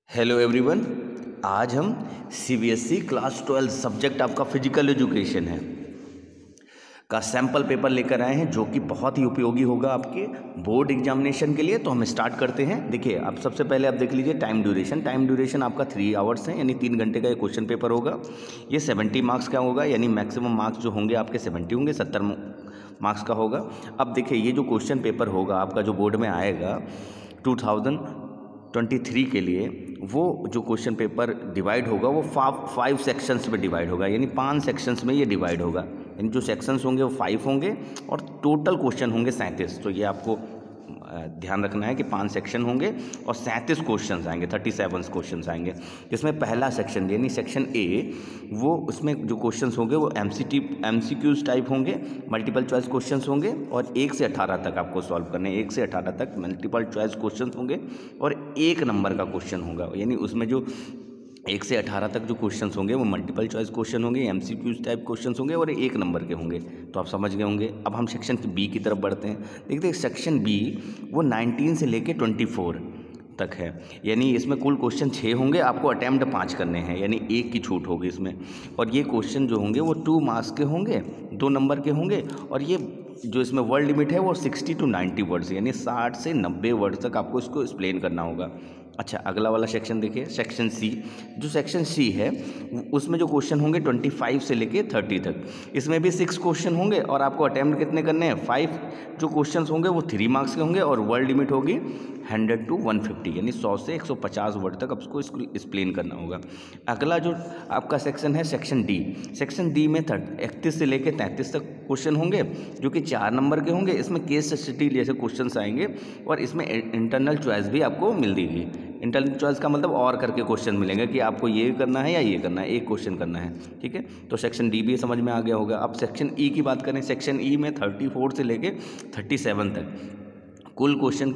Hello everyone. आज हम CBSE class 12 subject आपका फिजिकल एजुकेशन है का सैम्पल पेपर लेकर आए हैं, जो कि बहुत ही उपयोगी होगा आपके बोर्ड एग्जामिनेशन के लिए। तो हम स्टार्ट करते हैं। देखिए, आप सबसे पहले आप देख लीजिए टाइम ड्यूरेशन आपका 3 आवर्स है, यानी 3 घंटे का ये क्वेश्चन पेपर होगा। ये 70 मार्क्स का होगा, यानी मैक्सिमम मार्क्स जो होंगे आपके 70 होंगे, 70 मार्क्स का होगा। अब देखिए, ये जो क्वेश्चन पेपर होगा आपका जो बोर्ड में आएगा 2023 के लिए, वो जो क्वेश्चन पेपर डिवाइड होगा वो 5 सेक्शंस में डिवाइड होगा, यानी 5 सेक्शंस में ये डिवाइड होगा। यानी जो सेक्शंस होंगे वो 5 होंगे और टोटल क्वेश्चन होंगे 37। तो ये आपको ध्यान रखना है कि 5 सेक्शन होंगे और 37 क्वेश्चन आएंगे, 37 क्वेश्चन आएंगे। जिसमें पहला सेक्शन यानी सेक्शन ए, वो उसमें जो क्वेश्चन होंगे वो MCQs टाइप होंगे, मल्टीपल चॉइस क्वेश्चन होंगे और 1 से 18 तक आपको सॉल्व करने हैं। 1 से 18 तक मल्टीपल चॉइस क्वेश्चन होंगे और 1 नंबर का क्वेश्चन होगा। यानी उसमें जो 1 से 18 तक जो क्वेश्चंस होंगे वो मल्टीपल चॉइस क्वेश्चन होंगे, MCQs टाइप क्वेश्चंस होंगे और 1 नंबर के होंगे। तो आप समझ गए होंगे। अब हम सेक्शन बी की तरफ बढ़ते हैं। देखते हैं सेक्शन बी वो 19 से लेके 24 तक है, यानी इसमें कुल क्वेश्चन 6 होंगे, आपको अटैम्प्ट 5 करने हैं, यानी 1 की छूट होगी इसमें। और ये क्वेश्चन जो होंगे वो 2 मार्क्स के होंगे, 2 नंबर के होंगे। और ये जो इसमें वर्ड लिमिट है वो 60 to 90 वर्ड्स, यानी 60 से 90 वर्ड तक आपको इसको एक्सप्लेन करना होगा। अच्छा, अगला वाला सेक्शन देखिए, सेक्शन सी। जो सेक्शन सी है उसमें जो क्वेश्चन होंगे 25 से लेके 30 तक। इसमें भी 6 क्वेश्चन होंगे और आपको अटैम्प्ट कितने करने हैं? 5। जो क्वेश्चन होंगे वो 3 मार्क्स के होंगे और वर्ड लिमिट होगी 100 to 150, यानी 100 से 150 वर्ड तक आपको इसको एक्सप्लेन करना होगा। अगला जो आपका सेक्शन है सेक्शन डी। सेक्शन डी में 31 से लेके 33 तक क्वेश्चन होंगे, जो कि 4 नंबर के होंगे। इसमें केस स्टडी जैसे क्वेश्चन आएंगे और इसमें इंटरनल चॉइस भी आपको मिल देगी। इंटरनल चॉइस का मतलब और करके क्वेश्चन मिलेंगे कि आपको ये करना है या ये करना है, एक क्वेश्चन करना है। ठीक है, तो सेक्शन डी भी समझ में आ गया होगा। अब सेक्शन ई की बात करें, सेक्शन ई में 34 से लेके 37 तक कुल क्वेश्चन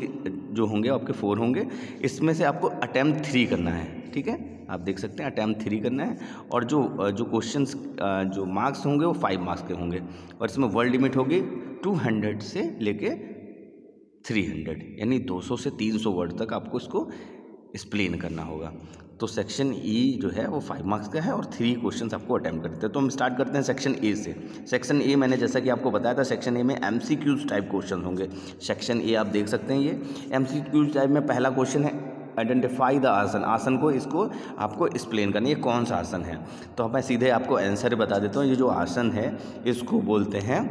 जो होंगे आपके 4 होंगे। इसमें से आपको अटैम्प्ट 3 करना है। ठीक है, आप देख सकते हैं अटैम्प्ट 3 करना है। और जो क्वेश्चंस जो मार्क्स होंगे वो 5 मार्क्स के होंगे और इसमें वर्ड लिमिट होगी 200 से लेके 300, यानी 200 से 300 वर्ड तक आपको इसको एक्सप्लेन करना होगा। तो सेक्शन ई जो है वो 5 मार्क्स का है और 3 क्वेश्चंस आपको अटैम्प्ट करते हैं। तो हम स्टार्ट करते हैं सेक्शन ए से। सेक्शन ए मैंने जैसा कि आपको बताया था, सेक्शन ए में MCQs टाइप क्वेश्चन होंगे। सेक्शन ए आप देख सकते हैं, ये MCQs टाइप में पहला क्वेश्चन है आइडेंटिफाई द आसन। आसन को इसको आपको एक्सप्लेन करना है, ये कौन सा आसन है। तो मैं सीधे आपको आंसर बता देता हूँ। ये जो आसन है इसको बोलते हैं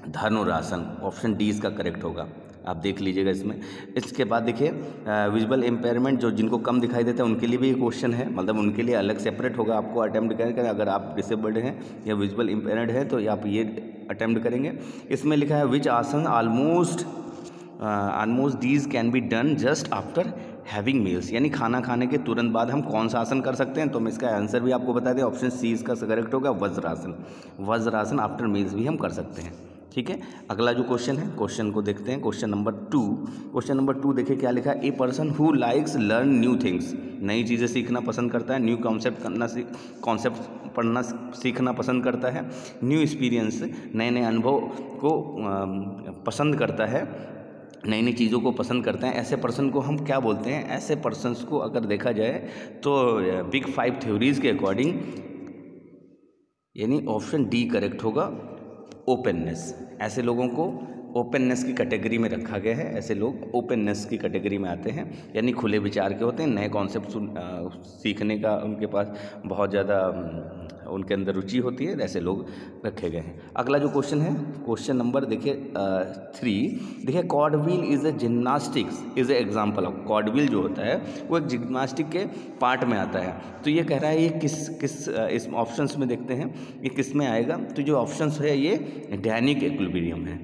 धनुरासन। ऑप्शन डी इसका करेक्ट होगा, आप देख लीजिएगा इसमें। इसके बाद देखिए विजुअल इम्पेयरमेंट, जो जिनको कम दिखाई देता है उनके लिए भी ये क्वेश्चन है, मतलब उनके लिए अलग सेपरेट होगा आपको अटैम्प्ट करना। अगर आप डिसेबल्ड हैं या विजुअल इम्पेयर्ड है तो आप ये अटैम्प्ट करेंगे। इसमें लिखा है विच आसन almost these can be done just after having meals, यानी खाना खाने के तुरंत बाद हम कौन सा आसन कर सकते हैं। तो हम इसका आंसर भी आपको बता दें, ऑप्शन सी इसका करेक्ट होगा, वज्रासन। वज्रासन आफ्टर मील्स भी हम कर सकते हैं। ठीक है, अगला जो क्वेश्चन है, क्वेश्चन को देखते हैं। Question number 2। क्वेश्चन नंबर 2 देखिए क्या लिखा है। A person who likes learn new things, नई चीज़ें सीखना पसंद करता है, न्यू कॉन्सेप्ट पढ़ना सीखना पसंद करता है, न्यू एक्सपीरियंस नए नए अनुभव को पसंद करता है, नई नई चीज़ों को पसंद करते हैं। ऐसे पर्सन को हम क्या बोलते हैं? ऐसे पर्सन्स को अगर देखा जाए तो बिग 5 थ्योरीज के अकॉर्डिंग, यानी ऑप्शन डी करेक्ट होगा, ओपननेस। ऐसे लोगों को ओपननेस की कैटेगरी में रखा गया है। ऐसे लोग ओपननेस की कैटेगरी में आते हैं, यानी खुले विचार के होते हैं, नए कॉन्सेप्ट सीखने का उनके पास बहुत ज़्यादा उनके अंदर रुचि होती है। ऐसे लोग रखे गए हैं। अगला जो क्वेश्चन है, क्वेश्चन नंबर देखिए 3। देखिए cartwheel is a gymnastics is a example of. Cartwheel जो होता है वो एक जिम्नास्टिक के पार्ट में आता है। तो ये कह रहा है ये किस इस ऑप्शंस में देखते हैं ये किस में आएगा। तो जो ऑप्शंस है ये डायनिक इक्विलिब्रियम है,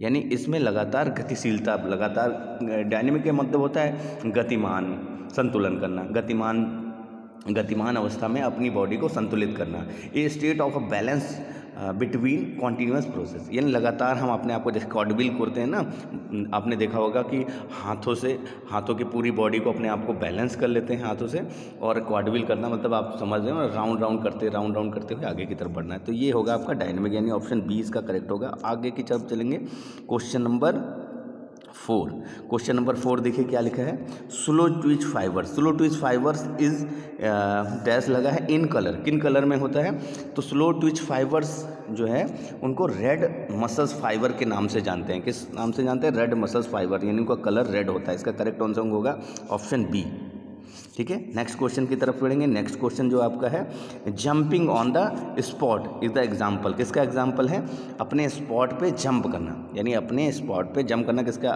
यानी इसमें लगातार गतिशीलता, लगातार डायनेमिक का मतलब होता है गतिमान, संतुलन करना, गतिमान अवस्था में अपनी बॉडी को संतुलित करना। ये state of a balance between continuous process, यानी लगातार हम अपने आप को, जैसे कॉर्डव्हील करते हैं ना, आपने देखा होगा कि हाथों की पूरी बॉडी को अपने आप को बैलेंस कर लेते हैं हाथों से। और कॉर्डव्हील करना मतलब आप समझ रहे हो, राउंड राउंड करते हुए आगे की तरफ बढ़ना है। तो ये होगा आपका डायनेमिक, यानी ऑप्शन बी इसका करेक्ट होगा। आगे की तरफ चलेंगे। Question number 4। क्वेश्चन नंबर 4 देखिए क्या लिखा है, slow Twitch fibres. Slow Twitch fibres is dash लगा है इन कलर, किन कलर में होता है, तो स्लो ट्विच फाइबर्स जो है उनको रेड मसल्स फाइबर के नाम से जानते हैं। किस नाम से जानते हैं, रेड मसल्स फाइबर, यानी उनका कलर रेड होता है। इसका करेक्ट आंसर होगा ऑप्शन बी। ठीक है, नेक्स्ट क्वेश्चन की तरफ पढ़ेंगे। नेक्स्ट क्वेश्चन जो आपका है, jumping on the spot is the example. किसका एग्जाम्पल है, अपने स्पॉट पे जंप करना, यानी अपने स्पॉट पे जंप करना किसका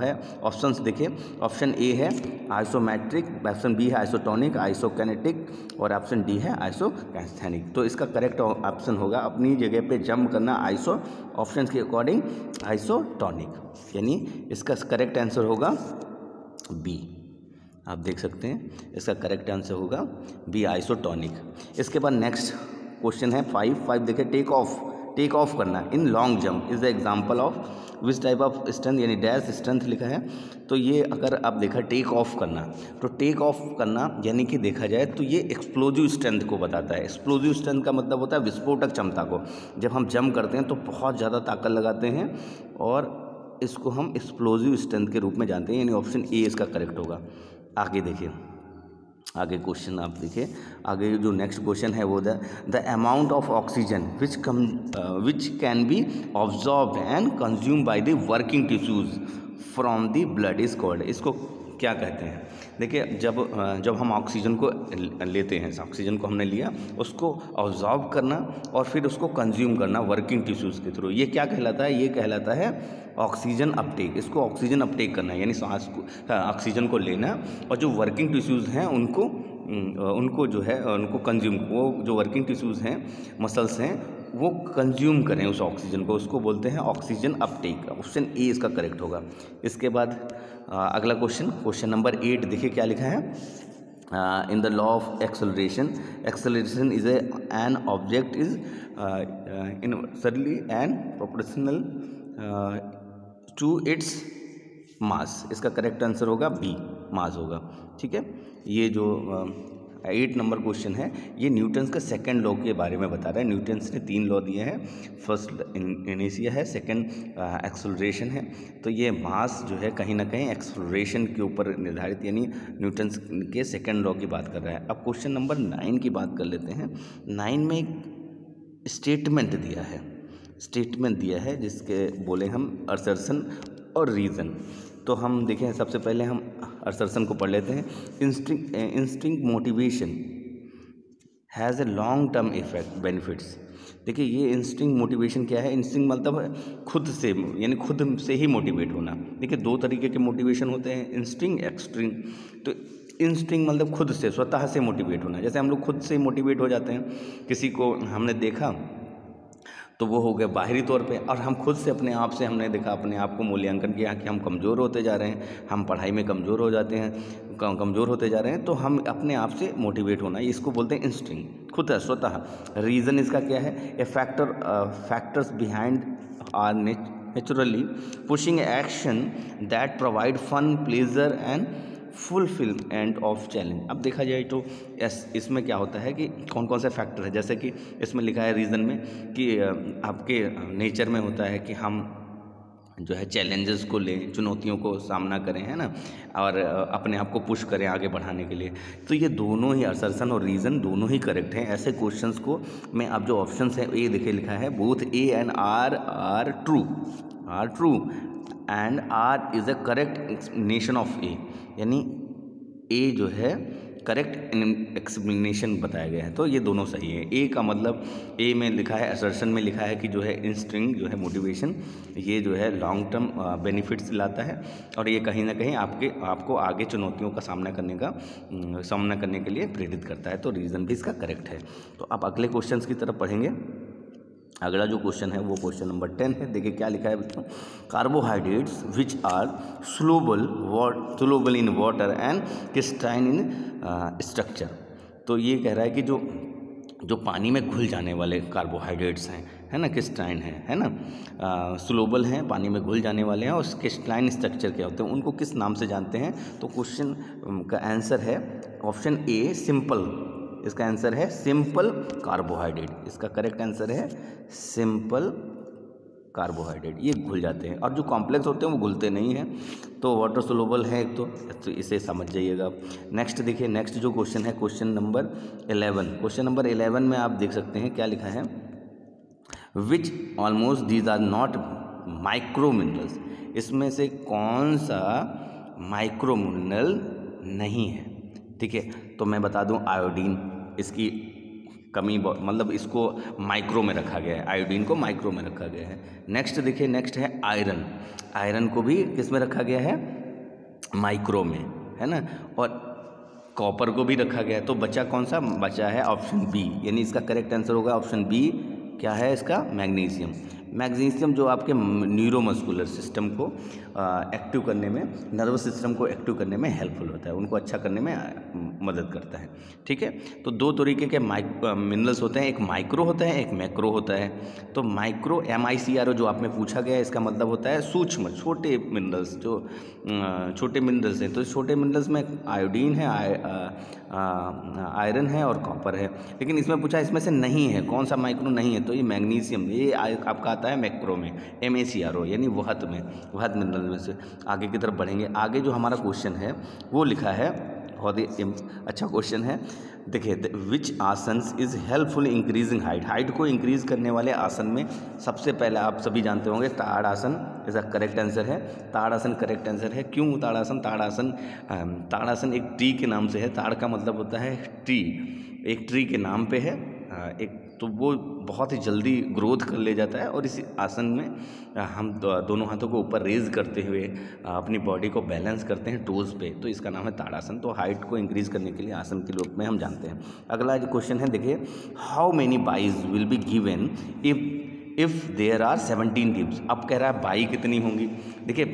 है। ऑप्शंस देखिए, ऑप्शन ए है आइसोमेट्रिक, ऑप्शन बी है आइसोटोनिक, आइसोकिनेटिक और ऑप्शन डी है आइसोकैस्थेनिक। तो इसका करेक्ट ऑप्शन होगा अपनी जगह पे जंप करना आइसो, ऑप्शन के अकॉर्डिंग आइसोटोनिक, यानी इसका करेक्ट आंसर होगा बी। आप देख सकते हैं इसका करेक्ट आंसर होगा बी आइसोटोनिक। इसके बाद नेक्स्ट क्वेश्चन है 5 देखिए, टेक ऑफ करना in long jump is the example of which type of strength, यानी डैश स्ट्रेंथ लिखा है। तो ये अगर आप देखा टेक ऑफ करना, तो टेक ऑफ करना यानी कि देखा जाए तो ये एक्सप्लोजिव स्ट्रेंथ को बताता है। एक्सप्लोजिव स्ट्रेंथ का मतलब होता है विस्फोटक क्षमता को। जब हम जंप करते हैं तो बहुत ज़्यादा ताकत लगाते हैं और इसको हम एक्सप्लोजिव स्ट्रेंथ के रूप में जानते हैं, यानी ऑप्शन ए इसका करेक्ट होगा। आगे देखिए, आगे क्वेश्चन आप देखिए, आगे जो नेक्स्ट क्वेश्चन है वो the amount of oxygen which can be absorbed and consume by the working tissues from the blood is called. इसको क्या कहते हैं, देखिए जब हम ऑक्सीजन को लेते हैं, ऑक्सीजन को हमने लिया, उसको ऑब्जॉर्ब करना और फिर उसको कंज्यूम करना वर्किंग टिश्यूज़ के थ्रू, ये क्या कहलाता है, ये कहलाता है ऑक्सीजन अपटेक। इसको ऑक्सीजन अपटेक करना है, यानी सांस को ऑक्सीजन को लेना और जो वर्किंग टिश्यूज़ हैं उनको जो है उनको कंज्यूम, वो जो वर्किंग टिश्यूज़ हैं मसल्स हैं वो कंज्यूम करें उस ऑक्सीजन को, उसको बोलते हैं ऑक्सीजन अपटेक। ऑप्शन ए इसका करेक्ट होगा। इसके बाद अगला क्वेश्चन नंबर 8 देखिए क्या लिखा है, in the law of acceleration is an object is inversely and proportional to its mass. इसका करेक्ट आंसर होगा बी, मास होगा। ठीक है, ये जो 8 नंबर क्वेश्चन है ये न्यूटन्स का सेकंड लॉ के बारे में बता रहा है। न्यूटन्स ने 3 लॉ दिए हैं, फर्स्ट इनर्शिया है, सेकंड एक्सेलरेशन है। तो ये मास जो है कहीं ना कहीं एक्सेलरेशन के ऊपर निर्धारित, यानी न्यूटन्स के सेकंड लॉ की बात कर रहा है। अब क्वेश्चन नंबर 9 की बात कर लेते हैं। 9 में एक स्टेटमेंट दिया है जिसके बोले हम असर्शन और रीज़न। तो हम देखें, सबसे पहले हम असर्शन को पढ़ लेते हैं। Instinct motivation has a long term effect benefits. देखिए ये इंस्टिंक्ट मोटिवेशन क्या है, इंस्टिंक्ट मतलब खुद से, यानी खुद से ही मोटिवेट होना। देखिए 2 तरीके के मोटिवेशन होते हैं, इंस्टिंक्ट एक्सट्रिंक्ट। तो इंस्टिंक्ट मतलब खुद से, स्वतः से मोटिवेट होना। जैसे हम लोग खुद से मोटिवेट हो जाते हैं, किसी को हमने देखा तो वो हो गया बाहरी तौर पे, और हम खुद से अपने आप से हमने देखा, अपने आप को मूल्यांकन किया कि हम कमज़ोर होते जा रहे हैं, हम पढ़ाई में कमज़ोर हो जाते हैं, कमज़ोर होते जा रहे हैं, तो हम अपने आप से मोटिवेट होना, इसको बोलते हैं इंस्टिंक्ट, खुद है, स्वतः। रीज़न इसका क्या है, a factors behind are naturally pushing action that provide fun, pleasure and fulfilment of challenge. अब देखा जाए तो इसमें क्या होता है कि कौन कौन से फैक्टर है, जैसे कि इसमें लिखा है रीज़न में कि आपके नेचर में होता है कि हम जो है चैलेंजेस को लें, चुनौतियों को सामना करें, है ना, और अपने आप को पुश करें आगे बढ़ाने के लिए। तो ये दोनों ही असर्शन और रीज़न दोनों ही करेक्ट हैं। ऐसे क्वेश्चंस को मैं अब जो ऑप्शंस है ये देखिए लिखा है, both A and R true and R is a correct explanation of A, यानी ए जो है करेक्ट एक्सप्लेनेशन बताया गया है, तो ये दोनों सही है। ए का मतलब, ए में लिखा है, असर्शन में लिखा है कि जो है इंस्टिंक्ट जो है मोटिवेशन, ये जो है लॉन्ग टर्म बेनिफिट्स लाता है और ये कहीं ना कहीं आपको आगे चुनौतियों का सामना करने के लिए प्रेरित करता है। तो रीज़न भी इसका करेक्ट है। तो आप अगले क्वेश्चन की तरफ पढ़ेंगे। अगला जो क्वेश्चन है वो क्वेश्चन नंबर 10 है। देखिए क्या लिखा है बच्चों, carbohydrates which are soluble in water and crystalline in structure. तो ये कह रहा है कि जो पानी में घुल जाने वाले कार्बोहाइड्रेट्स हैं, है ना, क्रिस्टाइन है ना, soluble हैं, पानी में घुल जाने वाले हैं, और क्रिस्टाइन स्ट्रक्चर क्या होते हैं, उनको किस नाम से जानते हैं। तो क्वेश्चन का आंसर है ऑप्शन ए सिंपल। इसका आंसर है सिंपल कार्बोहाइड्रेट। इसका करेक्ट आंसर है सिंपल कार्बोहाइड्रेट, ये घुल जाते हैं। और जो कॉम्प्लेक्स होते हैं वो घुलते नहीं हैं, तो वाटर सोलुबल है एक, तो इसे समझ जाइएगा आप। नेक्स्ट देखिए, नेक्स्ट जो क्वेश्चन है क्वेश्चन नंबर 11। क्वेश्चन नंबर 11 में आप देख सकते हैं क्या लिखा है, which almost these are not micro minerals. इसमें से कौन सा माइक्रो मिनरल नहीं है? ठीक है, तो मैं बता दूं, आयोडीन इसकी कमी, मतलब इसको माइक्रो में रखा गया है, आयोडीन को माइक्रो में रखा गया है। नेक्स्ट देखिए, नेक्स्ट है आयरन। आयरन को भी किस में रखा गया है? माइक्रो में, है ना। और कॉपर को भी रखा गया है। तो बचा कौन सा? बचा है ऑप्शन बी, यानी इसका करेक्ट आंसर होगा ऑप्शन बी। क्या है इसका? मैग्नीशियम। मैग्नीशियम जो आपके न्यूरोमस्कुलर सिस्टम को एक्टिव करने में, नर्वस सिस्टम को एक्टिव करने में हेल्पफुल होता है, उनको अच्छा करने में मदद करता है। ठीक है, तो दो तरीके के मिनरल्स होते हैं, एक माइक्रो होता है, एक मैक्रो होता है। तो माइक्रो MICRO जो आप में पूछा गया है, इसका मतलब होता है सूक्ष्म, छोटे मिनरल्स, जो छोटे मिनरल्स हैं। तो छोटे मिनरल्स में आयोडीन है, आयरन है और कॉपर है। लेकिन इसमें पूछा इसमें से नहीं है, कौन सा माइक्रो नहीं है? तो ये मैग्नीशियम, ये आपका आता है मैक्रो में, MACRO, यानी वहत में, वहत मिनरल में से। आगे की तरफ बढ़ेंगे, आगे जो हमारा क्वेश्चन है वो लिखा है, बहुत ही अच्छा क्वेश्चन है। देखिए, which asanas is helpful increasing height. Height को इंक्रीज करने वाले आसन में सबसे पहले आप सभी जानते होंगे ताड़ासन, इसका करेक्ट आंसर है। ताड़ासन करेक्ट आंसर है। क्यों ताड़ासन? ताड़ासन एक ट्री के नाम से है। ताड़ का मतलब होता है ट्री, एक ट्री के नाम पे है एक, तो वो बहुत ही जल्दी ग्रोथ कर ले जाता है। और इस आसन में हम दोनों हाथों को ऊपर रेज करते हुए अपनी बॉडी को बैलेंस करते हैं टोज पे, तो इसका नाम है ताड़ासन। तो हाइट को इंक्रीज करने के लिए आसन के रूप में हम जानते हैं। अगला जो क्वेश्चन है, देखिए, how many byes will be given if there are 17 teams. अब कह रहा है बाई कितनी होंगी। देखिए,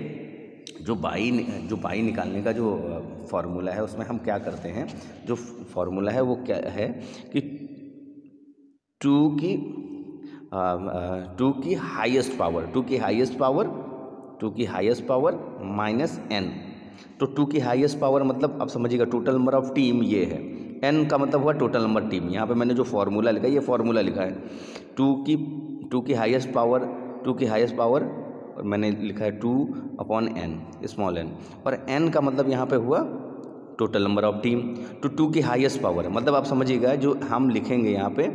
जो बाई निकालने का जो फॉर्मूला है उसमें हम क्या करते हैं, जो फॉर्मूला है वो क्या है कि 2 की हाईएस्ट पावर माइनस n। तो 2 की हाईएस्ट पावर मतलब आप समझिएगा टोटल नंबर ऑफ टीम ये है, n का मतलब हुआ टोटल नंबर टीम। यहाँ पे मैंने जो फॉर्मूला लिखा है, ये फॉर्मूला लिखा है 2 की हाईएस्ट पावर और मैंने लिखा है 2/n, स्मॉल n, और n का मतलब यहाँ पे हुआ टोटल नंबर ऑफ टीम। तो 2 की हाईएस्ट पावर मतलब आप समझिएगा, जो हम लिखेंगे यहाँ पे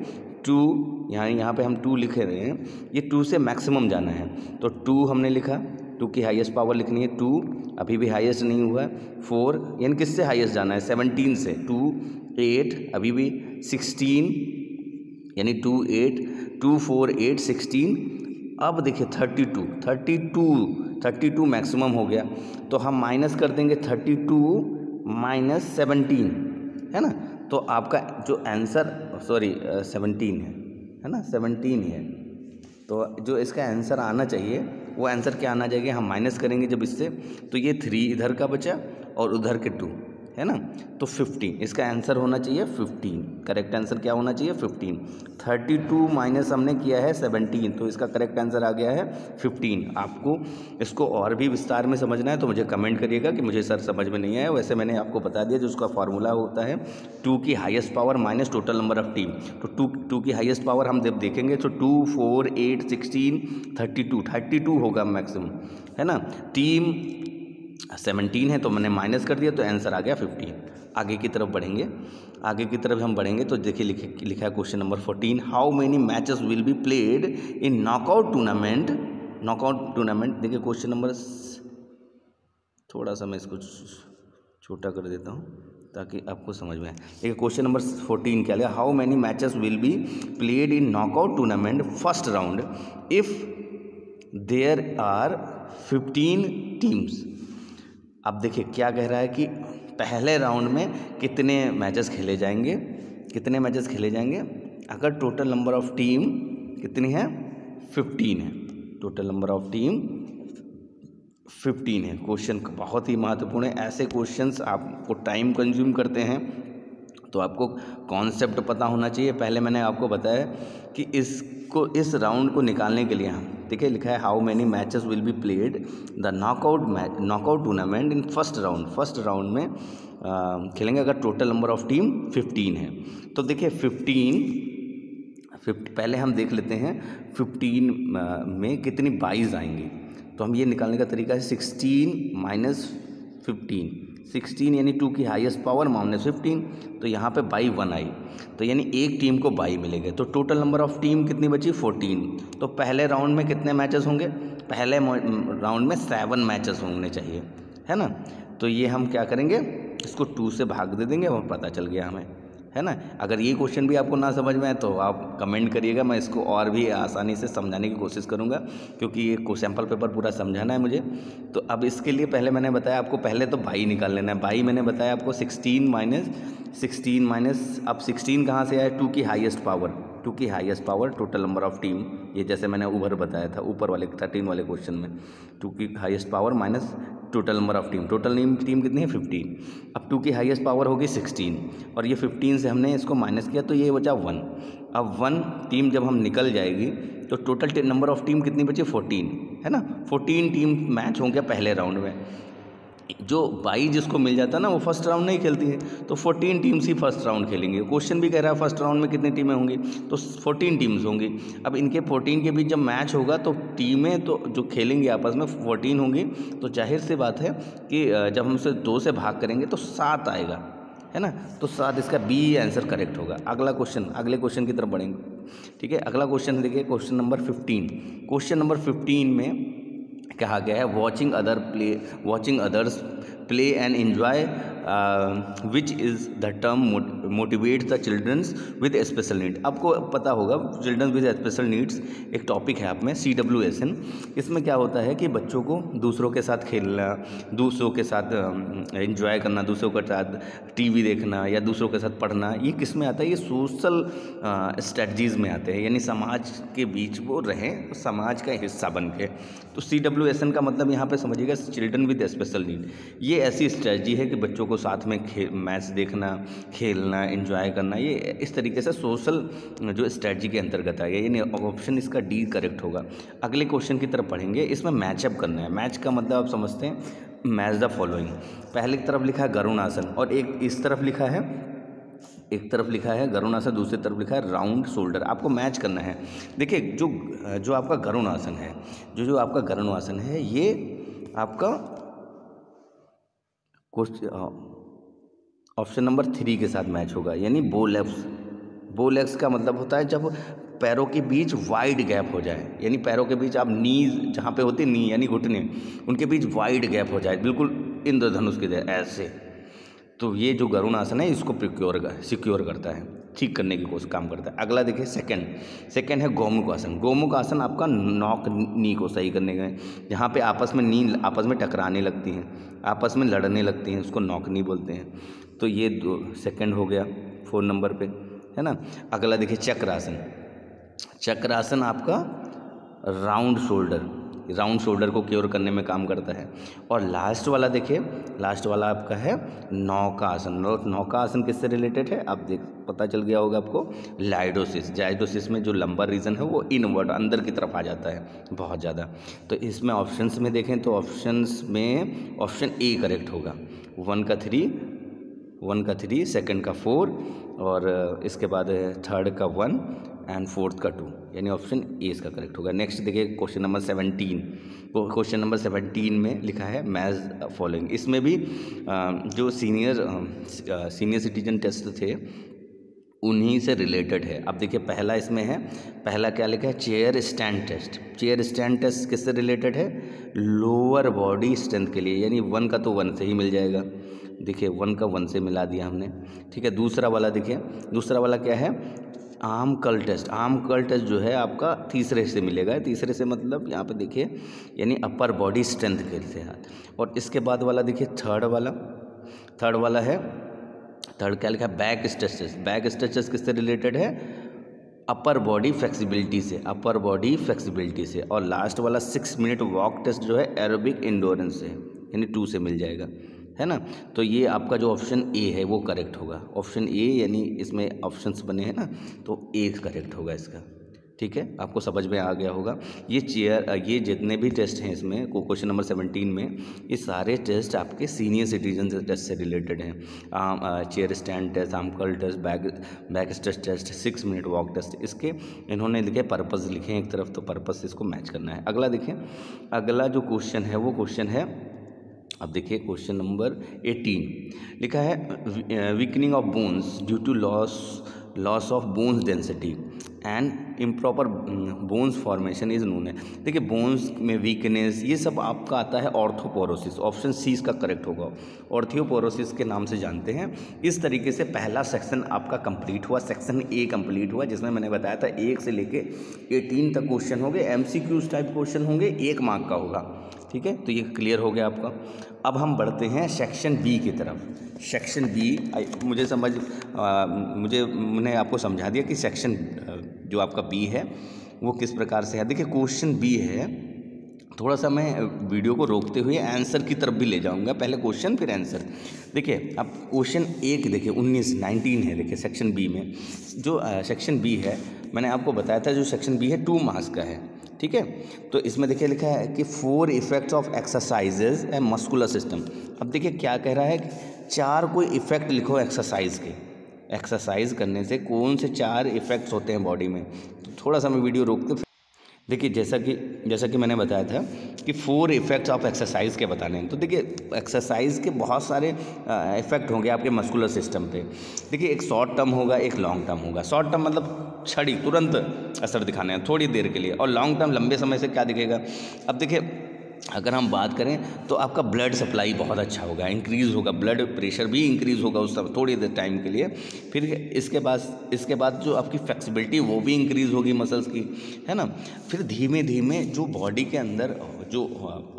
2, यहाँ पे हम 2 लिख रहे हैं, ये 2 से मैक्सिमम जाना है। तो 2 हमने लिखा, 2 की हाईएस्ट पावर लिखनी है 2, अभी भी हाईएस्ट नहीं हुआ है। 4 यानी किससे हाईएस्ट जाना है? 17 से। 2 8 अभी भी 16 यानी 2 8 2 4 8 16। अब देखिए 32 मैक्सिमम हो गया, तो हम माइनस कर देंगे 32 माइनस 17, है ना। तो आपका जो आंसर 17 है ना, 17 है। तो जो इसका आंसर आना चाहिए वो आंसर क्या आना चाहिए, हम माइनस करेंगे जब इससे, तो ये 3 इधर का बचा और उधर के 2, है ना। तो 15 इसका आंसर होना चाहिए 15। करेक्ट आंसर क्या होना चाहिए? 15। 32 माइनस हमने किया है 17, तो इसका करेक्ट आंसर आ गया है 15। आपको इसको और भी विस्तार में समझना है तो मुझे कमेंट करिएगा कि मुझे सर समझ में नहीं आया। वैसे मैंने आपको बता दिया, जो उसका फॉर्मूला होता है 2 की highest power minus total number of team. तो 2 की हाईएस्ट पावर हम जब देखेंगे तो 2 4 8 16 32 होगा मैक्सिमम, है ना। टीम 17 है तो मैंने माइनस कर दिया, तो आंसर आ गया 15। आगे की तरफ बढ़ेंगे तो देखिए लिखा है question number 14, how many matches will be played in knockout tournament. देखिए क्वेश्चन नंबर, थोड़ा सा मैं इसको छोटा कर देता हूँ ताकि आपको समझ में आए। देखिए क्वेश्चन नंबर 14 क्या लिखा, how many matches will be played in knockout tournament first round if there are 15 teams. अब देखिए क्या कह रहा है कि पहले राउंड में कितने मैचेस खेले जाएंगे अगर टोटल नंबर ऑफ टीम कितनी है? 15 है। टोटल नंबर ऑफ टीम 15 है। क्वेश्चन बहुत ही महत्वपूर्ण है। ऐसे क्वेश्चंस आपको टाइम कंज्यूम करते हैं, तो आपको कॉन्सेप्ट पता होना चाहिए। पहले मैंने आपको बताया कि इस राउंड को निकालने के लिए हम देखिए लिखा है how many matches will be played the knockout tournament in first round में खेलेंगे अगर टोटल नंबर ऑफ टीम 15 है। तो देखिए पहले हम देख लेते हैं 15 में कितनी बाईस आएंगी। तो हम ये निकालने का तरीका है 16 माइनस 15, 16 यानी 2 की हाईएस्ट पावर माइनस 15, तो यहाँ पे बाई 1 आई, तो यानी एक टीम को बाई मिलेंगे। तो टोटल नंबर ऑफ टीम कितनी बची 14। तो पहले राउंड में कितने मैचेस होंगे, पहले राउंड में 7 मैचेस होने चाहिए, है ना। तो ये हम क्या करेंगे, इसको 2 से भाग दे देंगे और पता चल गया हमें, है ना। अगर ये क्वेश्चन भी आपको ना समझ में आए तो आप कमेंट करिएगा, मैं इसको और भी आसानी से समझाने की कोशिश करूँगा, क्योंकि ये सैम्पल पेपर पूरा समझाना है मुझे। तो अब इसके लिए पहले मैंने बताया आपको, पहले तो बाई निकाल लेना है। बाई मैंने बताया आपको 16 माइनस अब 16 कहाँ से आया, 2 की हाईएस्ट पावर, 2 की highest power total number of team, ये जैसे मैंने ऊपर बताया था ऊपर वाले 13 वाले क्वेश्चन में, 2 की highest power minus total number of team, total team कितनी है 15। अब 2 की हाईएस्ट पावर होगी 16 और ये 15 से हमने इसको माइनस किया तो ये बचा 1। अब 1 टीम जब हम निकल जाएगी तो टोटल नंबर ऑफ टीम कितनी बची 14, है ना। 14 टीम मैच होंगे पहले राउंड में। जो 22 जिसको मिल जाता है ना वो फर्स्ट राउंड नहीं खेलती है, तो 14 टीम्स ही फर्स्ट राउंड खेलेंगे। क्वेश्चन भी कह रहा है फर्स्ट राउंड में कितनी टीमें होंगी, तो 14 टीम्स होंगी। अब इनके 14 के बीच जब मैच होगा तो टीमें तो जो खेलेंगे आपस में 14 होंगी, तो जाहिर सी बात है कि जब हम उसे 2 से भाग करेंगे तो 7 आएगा, है ना। तो 7 इसका बी आंसर करेक्ट होगा। अगला क्वेश्चन, अगले क्वेश्चन की तरफ बढ़ेंगे, ठीक है। अगला क्वेश्चन देखिए, क्वेश्चन नंबर 15। क्वेश्चन नंबर 15 में कहा गया है watching others play and enjoy which is the term motivate the childrens with special need. आपको पता होगा चिल्ड्रंस विद स्पेशल नीड्स एक टॉपिक है आप में CWSN। इसमें क्या होता है कि बच्चों को दूसरों के साथ खेलना, दूसरों के साथ एंजॉय करना, दूसरों के साथ TV देखना या दूसरों के साथ पढ़ना, ये किस में आता है, ये सोशल स्ट्रेटजीज़ में आते हैं, यानी समाज के बीच वो रहें, समाज का हिस्सा बन के। तो CWSN का मतलब यहाँ पे समझिएगा चिल्ड्रन विद स्पेशल नीड। ये ऐसी स्ट्रेटजी है कि बच्चों को साथ में मैच देखना, खेलना, एंजॉय करना, ये इस तरीके से सोशल जो स्ट्रेटजी के अंतर्गत आएगा, यानी ऑप्शन इसका डी करेक्ट होगा। अगले क्वेश्चन की तरफ पढ़ेंगे, इसमें मैचअप करना है। मैच का मतलब आप समझते हैं, मैच द फॉलोइंग। पहले की तरफ लिखा है गरुणासन और एक इस तरफ लिखा है, एक तरफ लिखा है गरुणासन, दूसरी तरफ लिखा है राउंड शोल्डर। आपको मैच करना है। देखिए जो आपका गरुणासन है, जो आपका गरुणासन है, ये आपका ऑप्शन नंबर 3 के साथ मैच होगा, यानी बो लेग्स का मतलब होता है जब पैरों के बीच वाइड गैप हो जाए, यानी पैरों के बीच आप नीज जहाँ पे होते नी यानी घुटने, उनके बीच वाइड गैप हो जाए, बिल्कुल इंद्रधनुष की तरह ऐसे। तो ये जो गरुणासन है इसको सिक्योर करता है, ठीक करने की कोशिश काम करता है। अगला देखिए सेकंड है गोमुख आसन। गोमुख आसन आपका नॉक नी को सही करने का है, जहाँ पे आपस में नी आपस में टकराने लगती हैं, आपस में लड़ने लगती हैं, उसको नॉक नी बोलते हैं। तो ये सेकंड हो गया 4 नंबर पे, है ना। अगला देखिए चक्रासन आपका राउंड शोल्डर को क्योर करने में काम करता है। और लास्ट वाला देखिए, लास्ट वाला आपका है नौकासन। नौकासन किससे रिलेटेड है, आप पता चल गया होगा आपको, जाइडोसिस में जो लंबर रीजन है वो इनवर्ड अंदर की तरफ आ जाता है बहुत ज़्यादा। तो इसमें ऑप्शंस में देखें तो ऑप्शंस में ऑप्शन ए करेक्ट होगा। 1 का 3, सेकंड का 4 और इसके बाद थर्ड का 1 एंड फोर्थ का 2, यानी ऑप्शन ए इसका करेक्ट होगा। नेक्स्ट देखिए क्वेश्चन नंबर 17। क्वेश्चन नंबर 17 में लिखा है मैच फॉलोइंग। इसमें भी जो सीनियर सिटीजन टेस्ट थे उन्हीं से रिलेटेड है। अब देखिए पहला इसमें है, पहला क्या लिखा है, चेयर स्टैंड टेस्ट किससे रिलेटेड है, लोअर बॉडी स्ट्रेंथ के लिए, यानी 1 का तो 1 से ही मिल जाएगा। देखिए 1 का 1 से मिला दिया हमने, ठीक है। दूसरा वाला क्या है, आर्म कर्ल टेस्ट जो है आपका तीसरे से मिलेगा। तीसरे से मतलब यहाँ पे देखिए, यानी अपर बॉडी स्ट्रेंथ के साथ। और इसके बाद वाला देखिए थर्ड वाला है, थर्ड क्या लिखा है, बैक स्ट्रेचेस किससे रिलेटेड है, अपर बॉडी फ्लेक्सिबिलिटी से। और लास्ट वाला 6 मिनट वॉक टेस्ट जो है एरोबिक इंडोरेंस से, यानी 2 से मिल जाएगा, है ना। तो ये आपका जो ऑप्शन ए है वो करेक्ट होगा। ऑप्शन ए, यानी इसमें ऑप्शंस बने हैं ना, तो ए करेक्ट होगा इसका, ठीक है, आपको समझ में आ गया होगा। ये जितने भी टेस्ट हैं इसमें क्वेश्चन नंबर 17 में, ये सारे टेस्ट आपके सीनियर सिटीजन टेस्ट से रिलेटेड हैं। Chair stand test, arm curl test, back stretch test, 6 minute walk test, इसके इन्होंने लिखे पर्पस लिखे हैं एक तरफ, तो पर्पस इसको मैच करना है। अगला देखें, अगला जो क्वेश्चन है वो क्वेश्चन है, अब देखिए क्वेश्चन नंबर 18 लिखा है weakening of bones due to loss of bones density and improper bones formation is known है। देखिए बोन्स में वीकनेस ये सब आपका आता है ऑर्थोपोरोसिस, ऑप्शन सी इसका करेक्ट होगा। ऑर्थियोपोरोसिस के नाम से जानते हैं। इस तरीके से पहला सेक्शन आपका कंप्लीट हुआ, सेक्शन ए कंप्लीट हुआ, जिसमें मैंने बताया था 1 से लेके 18 तक क्वेश्चन होंगे, MCQs टाइप क्वेश्चन होंगे, 1 मार्क का होगा। ठीक है, तो ये क्लियर हो गया आपका। अब हम बढ़ते हैं सेक्शन बी की तरफ। सेक्शन बी मैंने आपको समझा दिया कि सेक्शन जो आपका बी है वो किस प्रकार से है। देखिए क्वेश्चन बी है, थोड़ा सा मैं वीडियो को रोकते हुए आंसर की तरफ भी ले जाऊंगा, पहले क्वेश्चन फिर आंसर। देखिए अब क्वेश्चन एक देखिए 19 है, देखिए सेक्शन बी में जो सेक्शन बी है मैंने आपको बताया था, जो सेक्शन बी है 2 मार्क्स का है। ठीक है, तो इसमें देखिए लिखा है कि 4 effects of exercises and muscular system. अब देखिए क्या कह रहा है कि 4 कोई इफेक्ट लिखो एक्सरसाइज के, एक्सरसाइज करने से कौन से 4 इफेक्ट्स होते हैं बॉडी में। तो थोड़ा सा मैं वीडियो रोक के देखिए जैसा कि मैंने बताया था कि 4 इफेक्ट्स ऑफ एक्सरसाइज के बताने हैं। तो देखिए एक्सरसाइज के बहुत सारे इफेक्ट होंगे आपके मस्कुलर सिस्टम पे। देखिए एक शॉर्ट टर्म होगा, एक लॉन्ग टर्म होगा। शॉर्ट टर्म मतलब छड़ी तुरंत असर दिखाने हैं थोड़ी देर के लिए, और लॉन्ग टर्म लंबे समय से क्या दिखेगा। अब देखिए अगर हम बात करें तो आपका ब्लड सप्लाई बहुत अच्छा होगा, इंक्रीज़ होगा, ब्लड प्रेशर भी इंक्रीज़ होगा उस समय थोड़ी देर टाइम के लिए। फिर इसके बाद जो आपकी फ्लेक्सिबिलिटी वो भी इंक्रीज़ होगी मसल्स की, है ना। फिर धीमे धीमे जो बॉडी के अंदर जो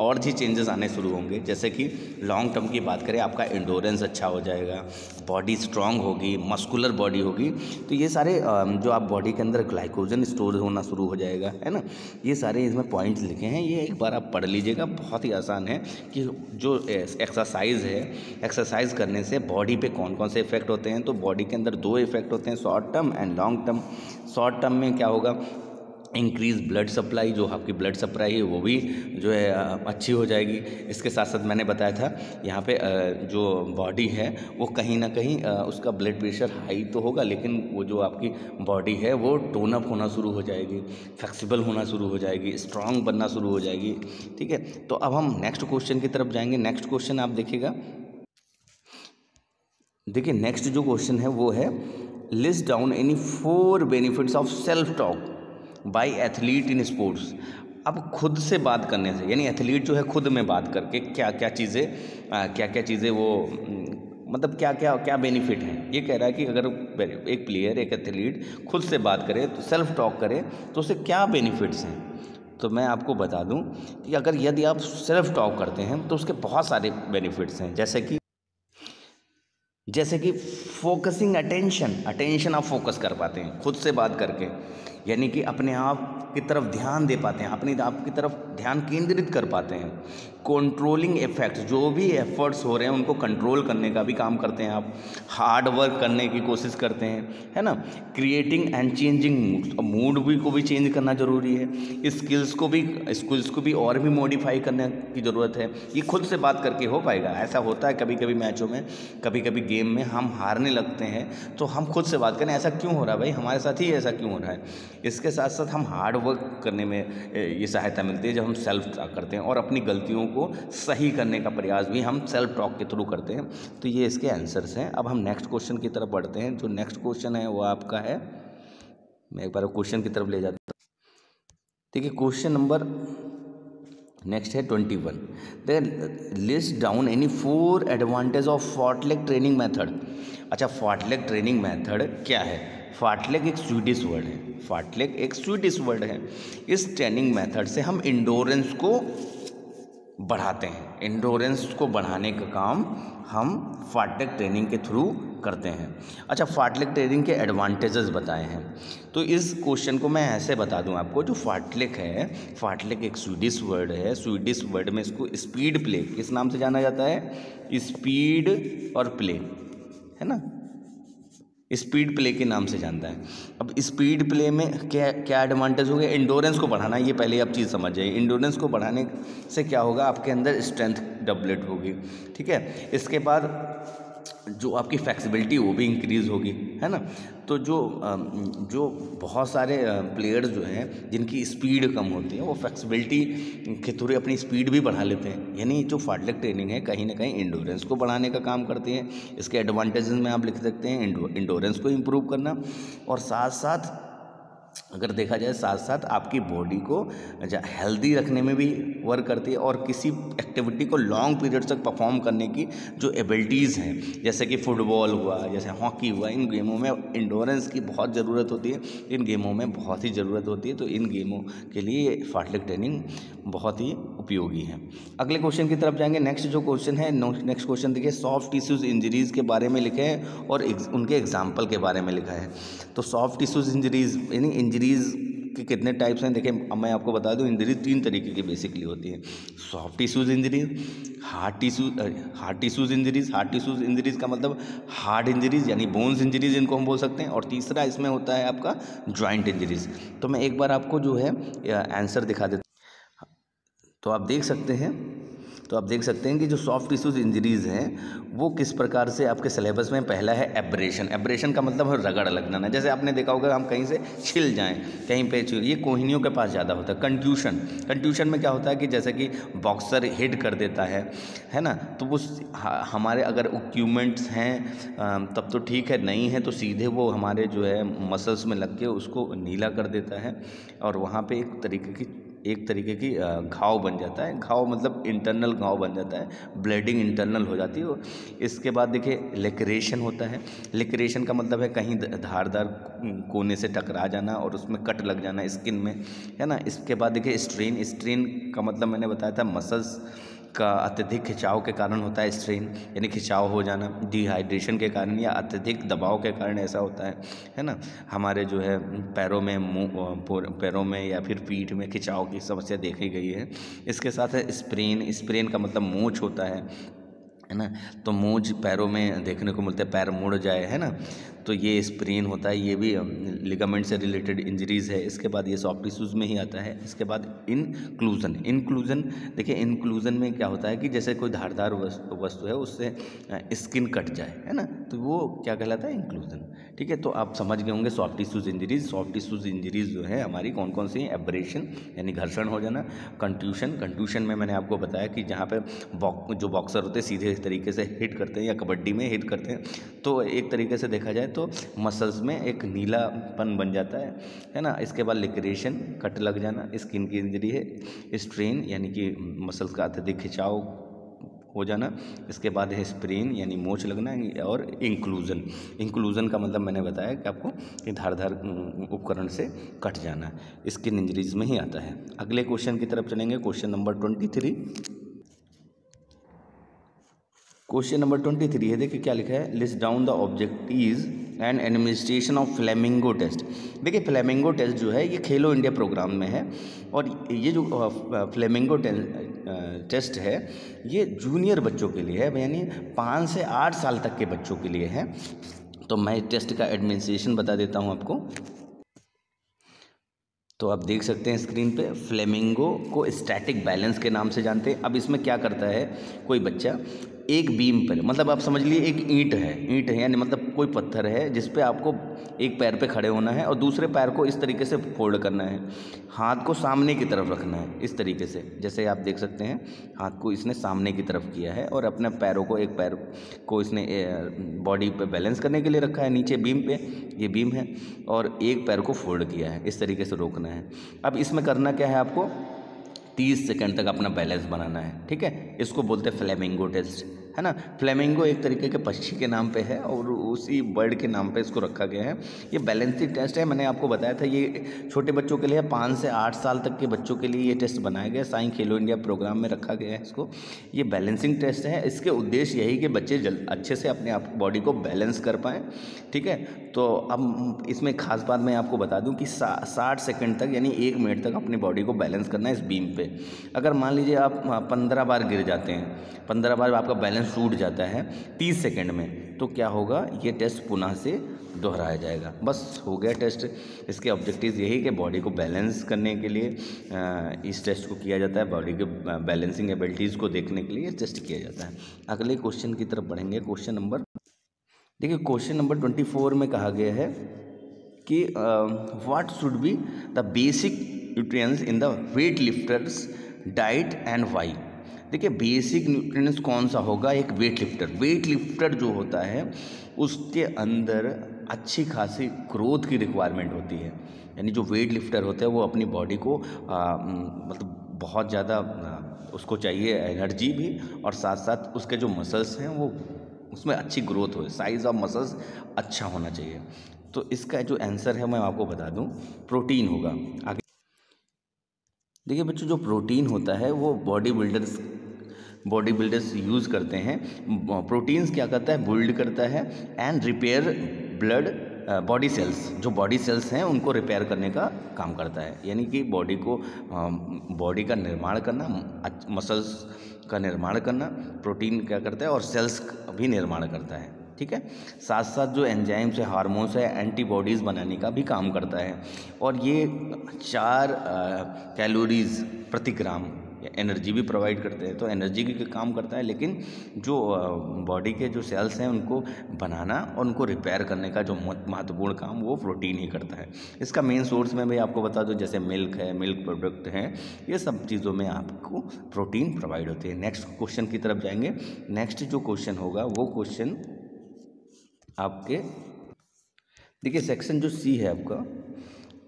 और भी चेंजेस आने शुरू होंगे, जैसे कि लॉन्ग टर्म की बात करें आपका एंडोरेंस अच्छा हो जाएगा, बॉडी स्ट्रांग होगी, मस्कुलर बॉडी होगी। तो ये सारे जो आप बॉडी के अंदर ग्लाइकोजन स्टोर होना शुरू हो जाएगा, है ना। ये सारे इसमें पॉइंट्स लिखे हैं, ये एक बार आप पढ़ लीजिएगा, बहुत ही आसान है कि जो एक्सरसाइज है, एक्सरसाइज करने से बॉडी पे कौन कौन से इफेक्ट होते हैं। तो बॉडी के अंदर 2 इफेक्ट होते हैं, short term and long term. Short term में क्या होगा, इंक्रीज ब्लड सप्लाई, जो आपकी ब्लड सप्लाई है वो भी जो है अच्छी हो जाएगी। इसके साथ साथ मैंने बताया था यहाँ पे जो बॉडी है वो कहीं ना कहीं उसका ब्लड प्रेशर हाई तो होगा, लेकिन वो जो आपकी बॉडी है वो टोन अप होना शुरू हो जाएगी, फ्लेक्सिबल होना शुरू हो जाएगी, स्ट्रांग बनना शुरू हो जाएगी। ठीक है, तो अब हम नेक्स्ट क्वेश्चन की तरफ जाएंगे। नेक्स्ट क्वेश्चन आप देखिएगा, देखिए नेक्स्ट जो क्वेश्चन है वो है list down any 4 benefits of self talk bye athlete in sports. अब खुद से बात करने से, यानी एथलीट जो है खुद में बात करके क्या क्या चीज़ें वो मतलब क्या बेनिफिट हैं। ये कह रहा है कि अगर एक प्लेयर, एक एथलीट खुद से बात करे, तो सेल्फ टॉक करे, तो उसे क्या बेनिफिट्स हैं। तो मैं आपको बता दूं कि अगर यदि आप सेल्फ टॉक करते हैं तो उसके बहुत सारे बेनिफिट्स हैं, जैसे कि फोकसिंग अटेंशन आप फोकस कर पाते हैं खुद से बात करके, यानी कि अपने आप की तरफ ध्यान दे पाते हैं, अपने आप की तरफ ध्यान केंद्रित कर पाते हैं। कंट्रोलिंग इफेक्ट्स, जो भी एफर्ट्स हो रहे हैं उनको कंट्रोल करने का भी काम करते हैं आप। हार्ड वर्क करने की कोशिश करते हैं, है ना। क्रिएटिंग एंड चेंजिंग मूड को भी चेंज करना ज़रूरी है। स्किल्स को भी और भी मॉडिफाई करने की ज़रूरत है। ये खुद से बात करके हो पाएगा। ऐसा होता है कभी कभी मैचों में, कभी कभी गेम में हम हारने लगते हैं तो हम खुद से बात करें, ऐसा क्यों हो रहा है भाई, हमारे साथ ही ऐसा क्यों हो रहा है। इसके साथ साथ हम हार्ड वर्क करने में ये सहायता मिलती है जब हम सेल्फ टॉक करते हैं, और अपनी गलतियों को सही करने का प्रयास भी हम सेल्फ टॉक के थ्रू करते हैं। तो ये इसके आंसर्स हैं। अब हम नेक्स्ट क्वेश्चन की तरफ बढ़ते हैं। जो नेक्स्ट क्वेश्चन है वो आपका है, मैं एक बार क्वेश्चन की तरफ ले जाता हूँ। देखिए क्वेश्चन नंबर नेक्स्ट है 21। The list down any 4 advantage of fartlek training method. अच्छा, फॉर्टलेग ट्रेनिंग मेथड क्या है। फॉर्टलेग एक स्वीडिश वर्ड है। इस ट्रेनिंग मेथड से हम इंडोरेंस को बढ़ाते हैं। इंडोरेंस को बढ़ाने का काम हम फॉर्टलेग ट्रेनिंग के थ्रू करते हैं। अच्छा, फॉर्टलेग ट्रेनिंग के एडवांटेजेस बताए हैं। तो इस क्वेश्चन को मैं ऐसे बता दूं आपको, जो फॉर्टलेग है, फॉर्टलेग एक स्वीडिश वर्ड है। स्वीडिश वर्ड में इसको स्पीड प्ले किस नाम से जाना जाता है, स्पीड और प्ले, है ना। स्पीड प्ले के नाम से जानता है। अब स्पीड प्ले में क्या एडवांटेज हो गया, इंडोरेंस को बढ़ाना, ये पहले आप चीज़ समझ जाइए। इंडोरेंस को बढ़ाने से क्या होगा, आपके अंदर स्ट्रेंथ डेवलप होगी, ठीक है। इसके बाद जो आपकी फ्लेक्सिबिलिटी वो भी इंक्रीज़ होगी, है ना। तो जो बहुत सारे प्लेयर्स जो हैं जिनकी स्पीड कम होती है, वो फ्लेक्सिबिलिटी के थ्रू अपनी स्पीड भी बढ़ा लेते हैं। यानी जो फाटलेक ट्रेनिंग है कहीं ना कहीं इंडोरेंस को बढ़ाने का काम करती है। इसके एडवांटेजेस में आप लिख सकते हैं इंडोरेंस को इम्प्रूव करना, और साथ साथ अगर देखा जाए साथ साथ आपकी बॉडी को हेल्दी रखने में भी वर्क करती है, और किसी एक्टिविटी को लॉन्ग पीरियड तक परफॉर्म करने की जो एबिलिटीज़ हैं, जैसे कि फुटबॉल हुआ, जैसे हॉकी हुआ, इन गेमों में इंडोरेंस की बहुत ज़रूरत होती है, इन गेमों में बहुत ही ज़रूरत होती है। तो इन गेमों के लिए फाटलेक ट्रेनिंग बहुत ही उपयोगी है। अगले क्वेश्चन की तरफ जाएंगे। नेक्स्ट जो क्वेश्चन है, नेक्स्ट क्वेश्चन देखिए, सॉफ्ट टिश्यूज़ इंजरीज़ के बारे में लिखे हैं और उनके एग्जाम्पल के बारे में लिखा है। तो सॉफ्ट टिश्यूज़ इंजरीज़ यानी इंजरीज़ के कितने टाइप्स हैं, देखिए अब मैं आपको बता दूं, इंजरीज 3 तरीके की बेसिकली होती है। Soft tissues injuries, hard tissues injuries. Hard tissues injuries का मतलब हार्ड इंजरीज यानी बोन्स इंजरीज इनको हम बोल सकते हैं, और तीसरा इसमें होता है आपका जॉइंट इंजरीज। तो मैं एक बार आपको जो है आंसर दिखा देता हूँ, तो आप देख सकते हैं कि जो सॉफ्ट टिश्यूज़ इंजरीज़ हैं वो किस प्रकार से आपके सिलेबस में, पहला है एब्रेशन। एब्रेशन का मतलब है रगड़ लगना ना, जैसे आपने देखा होगा हम कहीं से छिल जाएं, कहीं पे ये कोहिनियों के पास ज़्यादा होता है। कंट्यूशन में क्या होता है कि जैसे कि बॉक्सर हिट कर देता है ना, तो वो हमारे अगर इक्विपमेंट्स हैं तब तो ठीक है, नहीं है तो सीधे वो हमारे जो है मसल्स में लग के उसको नीला कर देता है, और वहाँ पे एक तरीके की घाव बन जाता है। घाव मतलब इंटरनल घाव बन जाता है, ब्लीडिंग इंटरनल हो जाती है। इसके बाद देखिए लेक्रेशन होता है। लेक्रेशन का मतलब है कहीं धारदार कोने से टकरा जाना और उसमें कट लग जाना स्किन में, है ना। इसके बाद देखिए स्ट्रेन का मतलब मैंने बताया था मसल्स का अत्यधिक खिंचाव के कारण होता है स्ट्रेन, यानी खिंचाव हो जाना। डिहाइड्रेशन के कारण या अत्यधिक दबाव के कारण ऐसा होता है ना। हमारे जो है पैरों में या फिर पीठ में खिंचाव की समस्या देखी गई है। इसके साथ है स्प्रेन का मतलब मोच होता है ना। तो मोच पैरों में देखने को मिलता है, पैर मुड़ जाए, है ना, तो ये स्प्रेन होता है। ये भी लिगामेंट से रिलेटेड इंजरीज़ है। इसके बाद ये सॉफ्ट टिश्यूज़ में ही आता है। इसके बाद इंक्लूजन देखिए, इंक्लूजन में क्या होता है कि जैसे कोई धारदार वस्तु है उससे स्किन कट जाए, है ना, तो वो क्या कहलाता है, इंक्लूजन। ठीक है, तो आप समझ गए होंगे सॉफ्ट टिश्यूज़ इंजरीज़ जो है हमारी कौन कौन सी हैं। एब्रेशन यानी घर्षण हो जाना। कंट्यूशन में मैंने आपको बताया कि जहाँ पे जो बॉक्सर होते हैं सीधे तरीके से हिट करते हैं या कबड्डी में हिट करते हैं, तो एक तरीके से देखा जाए तो मसल्स में एक नीलापन बन जाता है ना। इसके बाद लिक्रेशन, कट लग जाना, स्किन की इंजरी है। स्ट्रेन यानी कि मसल्स का अत्यधिक खिंचाव हो जाना। इसके बाद है स्प्रेन यानी मोच लगना, और इंक्लूजन का मतलब मैंने बताया कि आपको कि धारदार उपकरण से कट जाना, स्किन इंजरीज में ही आता है। अगले क्वेश्चन की तरफ चलेंगे, क्वेश्चन नंबर 23। क्वेश्चन नंबर 23 है, देखिए क्या लिखा है, list down the objectives and administration of flamingo test. देखिए फ्लेमिंगो टेस्ट जो है ये खेलो इंडिया प्रोग्राम में है, और ये जो फ्लेमिंगो टेस्ट है ये जूनियर बच्चों के लिए है, यानी 5 से 8 साल तक के बच्चों के लिए है। तो मैं टेस्ट का एडमिनिस्ट्रेशन बता देता हूँ आपको। तो आप देख सकते हैं स्क्रीन पे, फ्लेमिंगो को स्टैटिक बैलेंस के नाम से जानते हैं। अब इसमें क्या करता है, कोई बच्चा एक बीम पर, मतलब आप समझ लिए एक ईंट है यानी मतलब कोई पत्थर है जिस पे आपको एक पैर पे खड़े होना है और दूसरे पैर को इस तरीके से फोल्ड करना है, हाथ को सामने की तरफ रखना है इस तरीके से। जैसे आप देख सकते हैं हाथ को इसने सामने की तरफ किया है और अपने पैरों को, एक पैर को इसने बॉडी पे बैलेंस करने के लिए रखा है नीचे बीम पे, ये बीम है, और एक पैर को फोल्ड किया है, इस तरीके से रोकना है। अब इसमें करना क्या है, आपको 30 सेकंड तक अपना बैलेंस बनाना है। ठीक है, इसको बोलते हैं फ्लेमिंगो टेस्ट, है ना। फ्लेमिंगो एक तरीके के पक्षी के नाम पे है और उसी बर्ड के नाम पे इसको रखा गया है। ये बैलेंसिंग टेस्ट है, मैंने आपको बताया था ये छोटे बच्चों के लिए, 5 से 8 साल तक के बच्चों के लिए ये टेस्ट बनाया गया, साई खेलो इंडिया प्रोग्राम में रखा गया है इसको। ये बैलेंसिंग टेस्ट है, इसके उद्देश्य यही कि बच्चे अच्छे से अपने आप बॉडी को बैलेंस कर पाएँ। ठीक है, तो अब इसमें खास बात मैं आपको बता दूं कि 60 सेकंड तक यानी 1 मिनट तक अपनी बॉडी को बैलेंस करना है इस बीम पे। अगर मान लीजिए आप 15 बार गिर जाते हैं, 15 बार आपका बैलेंस बैलेंस टूट जाता है 30 सेकंड में, तो क्या होगा, ये टेस्ट पुनः से दोहराया जाएगा। बस हो गया टेस्ट। इसके ऑब्जेक्टिव यही कि बॉडी को बैलेंस करने के लिए इस टेस्ट को किया जाता है, बॉडी के बैलेंसिंग एबिलिटीज़ को देखने के लिए टेस्ट किया जाता है। अगले क्वेश्चन की तरफ बढ़ेंगे। क्वेश्चन नंबर, देखिए क्वेश्चन नंबर 24 में कहा गया है कि what should be the basic nutrients in the weight lifters diet and why. देखिए बेसिक न्यूट्रिएंट्स कौन सा होगा, एक वेट लिफ्टर जो होता है उसके अंदर अच्छी खासी ग्रोथ की रिक्वायरमेंट होती है। यानी जो वेट लिफ्टर होता है वो अपनी बॉडी को मतलब बहुत ज़्यादा उसको चाहिए एनर्जी भी, और साथ साथ उसके जो मसल्स हैं वो उसमें अच्छी ग्रोथ हो, साइज ऑफ मसल्स अच्छा होना चाहिए। तो इसका जो आंसर है मैं आपको बता दूं, प्रोटीन होगा। आगे देखिए बच्चों, जो प्रोटीन होता है वो बॉडी बिल्डर्स यूज़ करते हैं। प्रोटीन्स क्या करता है, बिल्ड करता है and repair blood body cells, जो बॉडी सेल्स हैं उनको रिपेयर करने का काम करता है। यानी कि बॉडी का निर्माण करना, मसल्स का निर्माण करना प्रोटीन क्या करता है, और सेल्स भी निर्माण करता है। ठीक है, साथ साथ जो एंजाइम्स है, हार्मोन्स है, एंटीबॉडीज़ बनाने का भी काम करता है। और ये 4 कैलोरीज प्रति ग्राम एनर्जी भी प्रोवाइड करते हैं। तो एनर्जी की काम करता है, लेकिन जो बॉडी के जो सेल्स हैं उनको बनाना और उनको रिपेयर करने का जो महत्वपूर्ण काम वो प्रोटीन ही करता है। इसका मेन सोर्स में भी आपको बता दूं, जैसे मिल्क है, मिल्क प्रोडक्ट हैं, ये सब चीज़ों में आपको प्रोटीन प्रोवाइड होती है। नेक्स्ट क्वेश्चन की तरफ जाएंगे। नेक्स्ट जो क्वेश्चन होगा वो क्वेश्चन आपके, देखिए सेक्शन जो सी है आपका,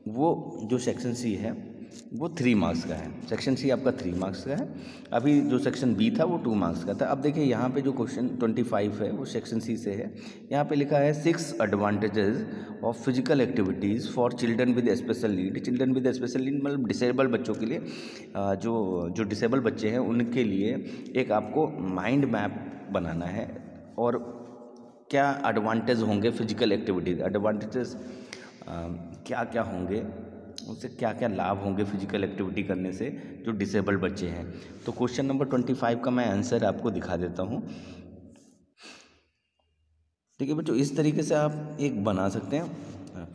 वो जो सेक्शन सी है वो 3 मार्क्स का है। सेक्शन सी आपका 3 मार्क्स का है। अभी जो सेक्शन बी था वो 2 मार्क्स का था। अब देखिए यहाँ पे जो क्वेश्चन 25 है वो सेक्शन सी से है। यहाँ पे लिखा है 6 advantages of physical activities for children with special need. Children with special need मतलब डिसेबल बच्चों के लिए, जो डिसेबल बच्चे हैं उनके लिए एक आपको माइंड मैप बनाना है। और क्या एडवांटेज होंगे फिजिकल एक्टिविटीज़, एडवांटेजेस क्या क्या होंगे, उससे क्या क्या लाभ होंगे फिजिकल एक्टिविटी करने से जो डिसेबल्ड बच्चे हैं। तो क्वेश्चन नंबर 25 का मैं आंसर आपको दिखा देता हूँ। देखिए बच्चों, इस तरीके से आप एक बना सकते हैं,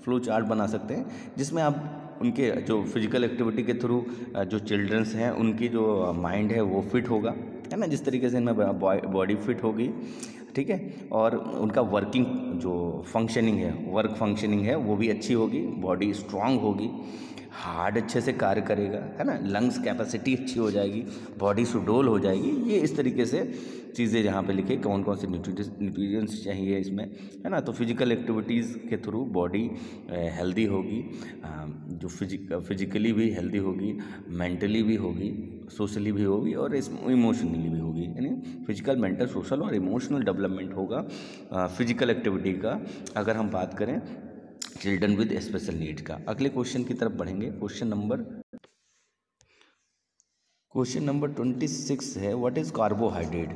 फ्लो चार्ट बना सकते हैं, जिसमें आप उनके जो फिजिकल एक्टिविटी के थ्रू जो चिल्ड्रंस हैं उनकी जो माइंड है वो फिट होगा, है ना, जिस तरीके से इनमें बॉडी फिट होगी। ठीक है, और उनका वर्किंग जो वर्क फंक्शनिंग है वो भी अच्छी होगी, बॉडी स्ट्रांग होगी, हार्ट अच्छे से कार्य करेगा, है ना, लंग्स कैपेसिटी अच्छी हो जाएगी, बॉडी सुडोल हो जाएगी। ये इस तरीके से चीज़ें जहाँ पे लिखे कौन कौन से न्यूट्रिएंट्स चाहिए इसमें, है ना। तो फिजिकल एक्टिविटीज़ के थ्रू बॉडी हेल्दी होगी, जो फिजिकली भी हेल्दी होगी, मेंटली भी होगी, सोशली भी होगी और इमोशनली भी होगी। यानी फिजिकल, मेंटल, सोशल और इमोशनल डेवलपमेंट होगा फिजिकल एक्टिविटी का, अगर हम बात करें चिल्ड्रन विद स्पेशल नीड का। अगले क्वेश्चन की तरफ बढ़ेंगे। क्वेश्चन नंबर 26 है, व्हाट इज़ कार्बोहाइड्रेट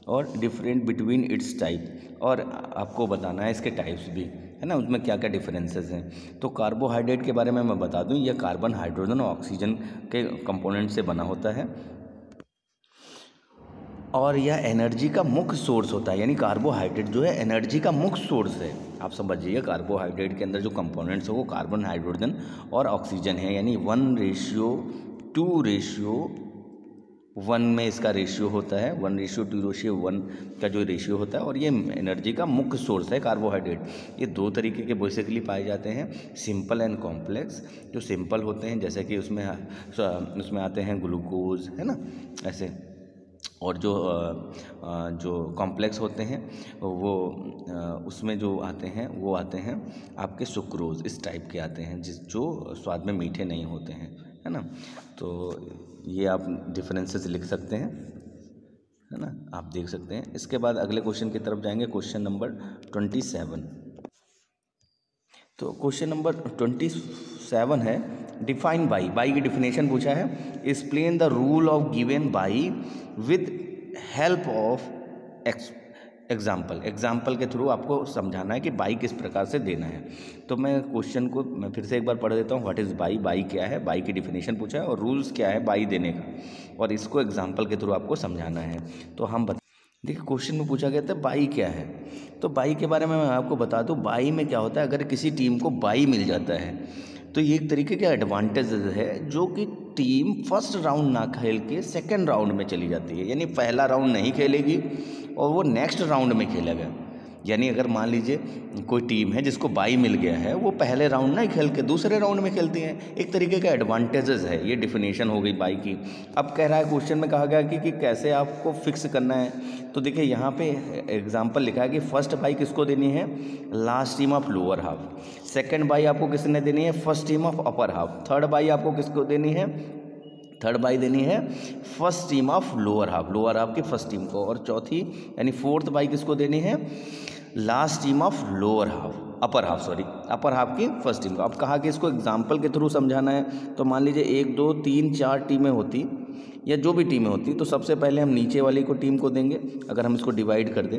और डिफरेंट बिटवीन इट्स टाइप। और आपको बताना है इसके टाइप्स भी, है ना, उसमें क्या क्या डिफरेंसेस हैं। तो कार्बोहाइड्रेट के बारे में मैं बता दूं, यह कार्बन, हाइड्रोजन और ऑक्सीजन के कंपोनेंट से बना होता है और यह एनर्जी का मुख्य सोर्स होता है। यानी कार्बोहाइड्रेट जो है एनर्जी का मुख्य सोर्स है। आप समझिए, कार्बोहाइड्रेट के अंदर जो कंपोनेंट्स है वो कार्बन, हाइड्रोजन और ऑक्सीजन है। यानी 1:2:1 में इसका रेशियो होता है, 1:2:1 का जो रेशियो होता है। और ये एनर्जी का मुख्य सोर्स है कार्बोहाइड्रेट। ये 2 तरीके के बेसिकली पाए जाते हैं, सिंपल एंड कॉम्प्लेक्स। जो सिंपल होते हैं जैसे कि उसमें आते हैं ग्लूकोज, है ना, ऐसे। और जो कॉम्प्लेक्स होते हैं वो उसमें जो आते हैं वो आते हैं आपके सुक्रोज, इस टाइप के आते हैं जो स्वाद में मीठे नहीं होते हैं, है ना। तो ये आप डिफरेंसेस लिख सकते हैं, है ना, आप देख सकते हैं। इसके बाद अगले क्वेश्चन की तरफ जाएंगे, क्वेश्चन नंबर 27। तो क्वेश्चन नंबर 27 है, डिफाइन बाई की डिफिनेशन पूछा है। Explain the rule of given by with help of example के थ्रू आपको समझाना है कि बाई किस प्रकार से देना है। तो मैं क्वेश्चन को फिर से एक बार पढ़ देता हूँ। व्हाट इज़ बाई क्या है, बाई की डिफिनेशन पूछा है और रूल्स क्या है बाई देने का, और इसको एग्जाम्पल के थ्रू आपको समझाना है। तो हम देखिए क्वेश्चन में पूछा गया था बाई क्या है, तो बाई के बारे में मैं आपको बता दूं, बाई में क्या होता है, अगर किसी टीम को बाई मिल जाता है तो ये एक तरीके का एडवांटेज है, जो कि टीम फर्स्ट राउंड ना खेल के सेकंड राउंड में चली जाती है, यानी पहला राउंड नहीं खेलेगी और वो नेक्स्ट राउंड में खेलेगा। यानी अगर मान लीजिए कोई टीम है जिसको बाई मिल गया है, वो पहले राउंड नहीं खेल के दूसरे राउंड में खेलती है, एक तरीके का एडवांटेजेस है। ये डिफिनेशन हो गई बाई की। अब कह रहा है क्वेश्चन में कहा गया कि कैसे आपको फिक्स करना है, तो देखिए यहाँ पे एग्जांपल लिखा है कि फर्स्ट बाई किसको देनी है, last team of lower half. Second by आपको किसने देनी है, first team of upper half. Third by आपको किसको देनी है, थर्ड बाई देनी है first team of lower half की फर्स्ट टीम को। और चौथी यानी फोर्थ बाई किसको देनी है, last team of upper half की फर्स्ट टीम को। अब कहा कि इसको एग्जाम्पल के थ्रू समझाना है, तो मान लीजिए 1 2 3 4 टीमें होती या जो भी टीमें होती, तो सबसे पहले हम नीचे वाली को टीम को देंगे अगर हम इसको डिवाइड कर दें।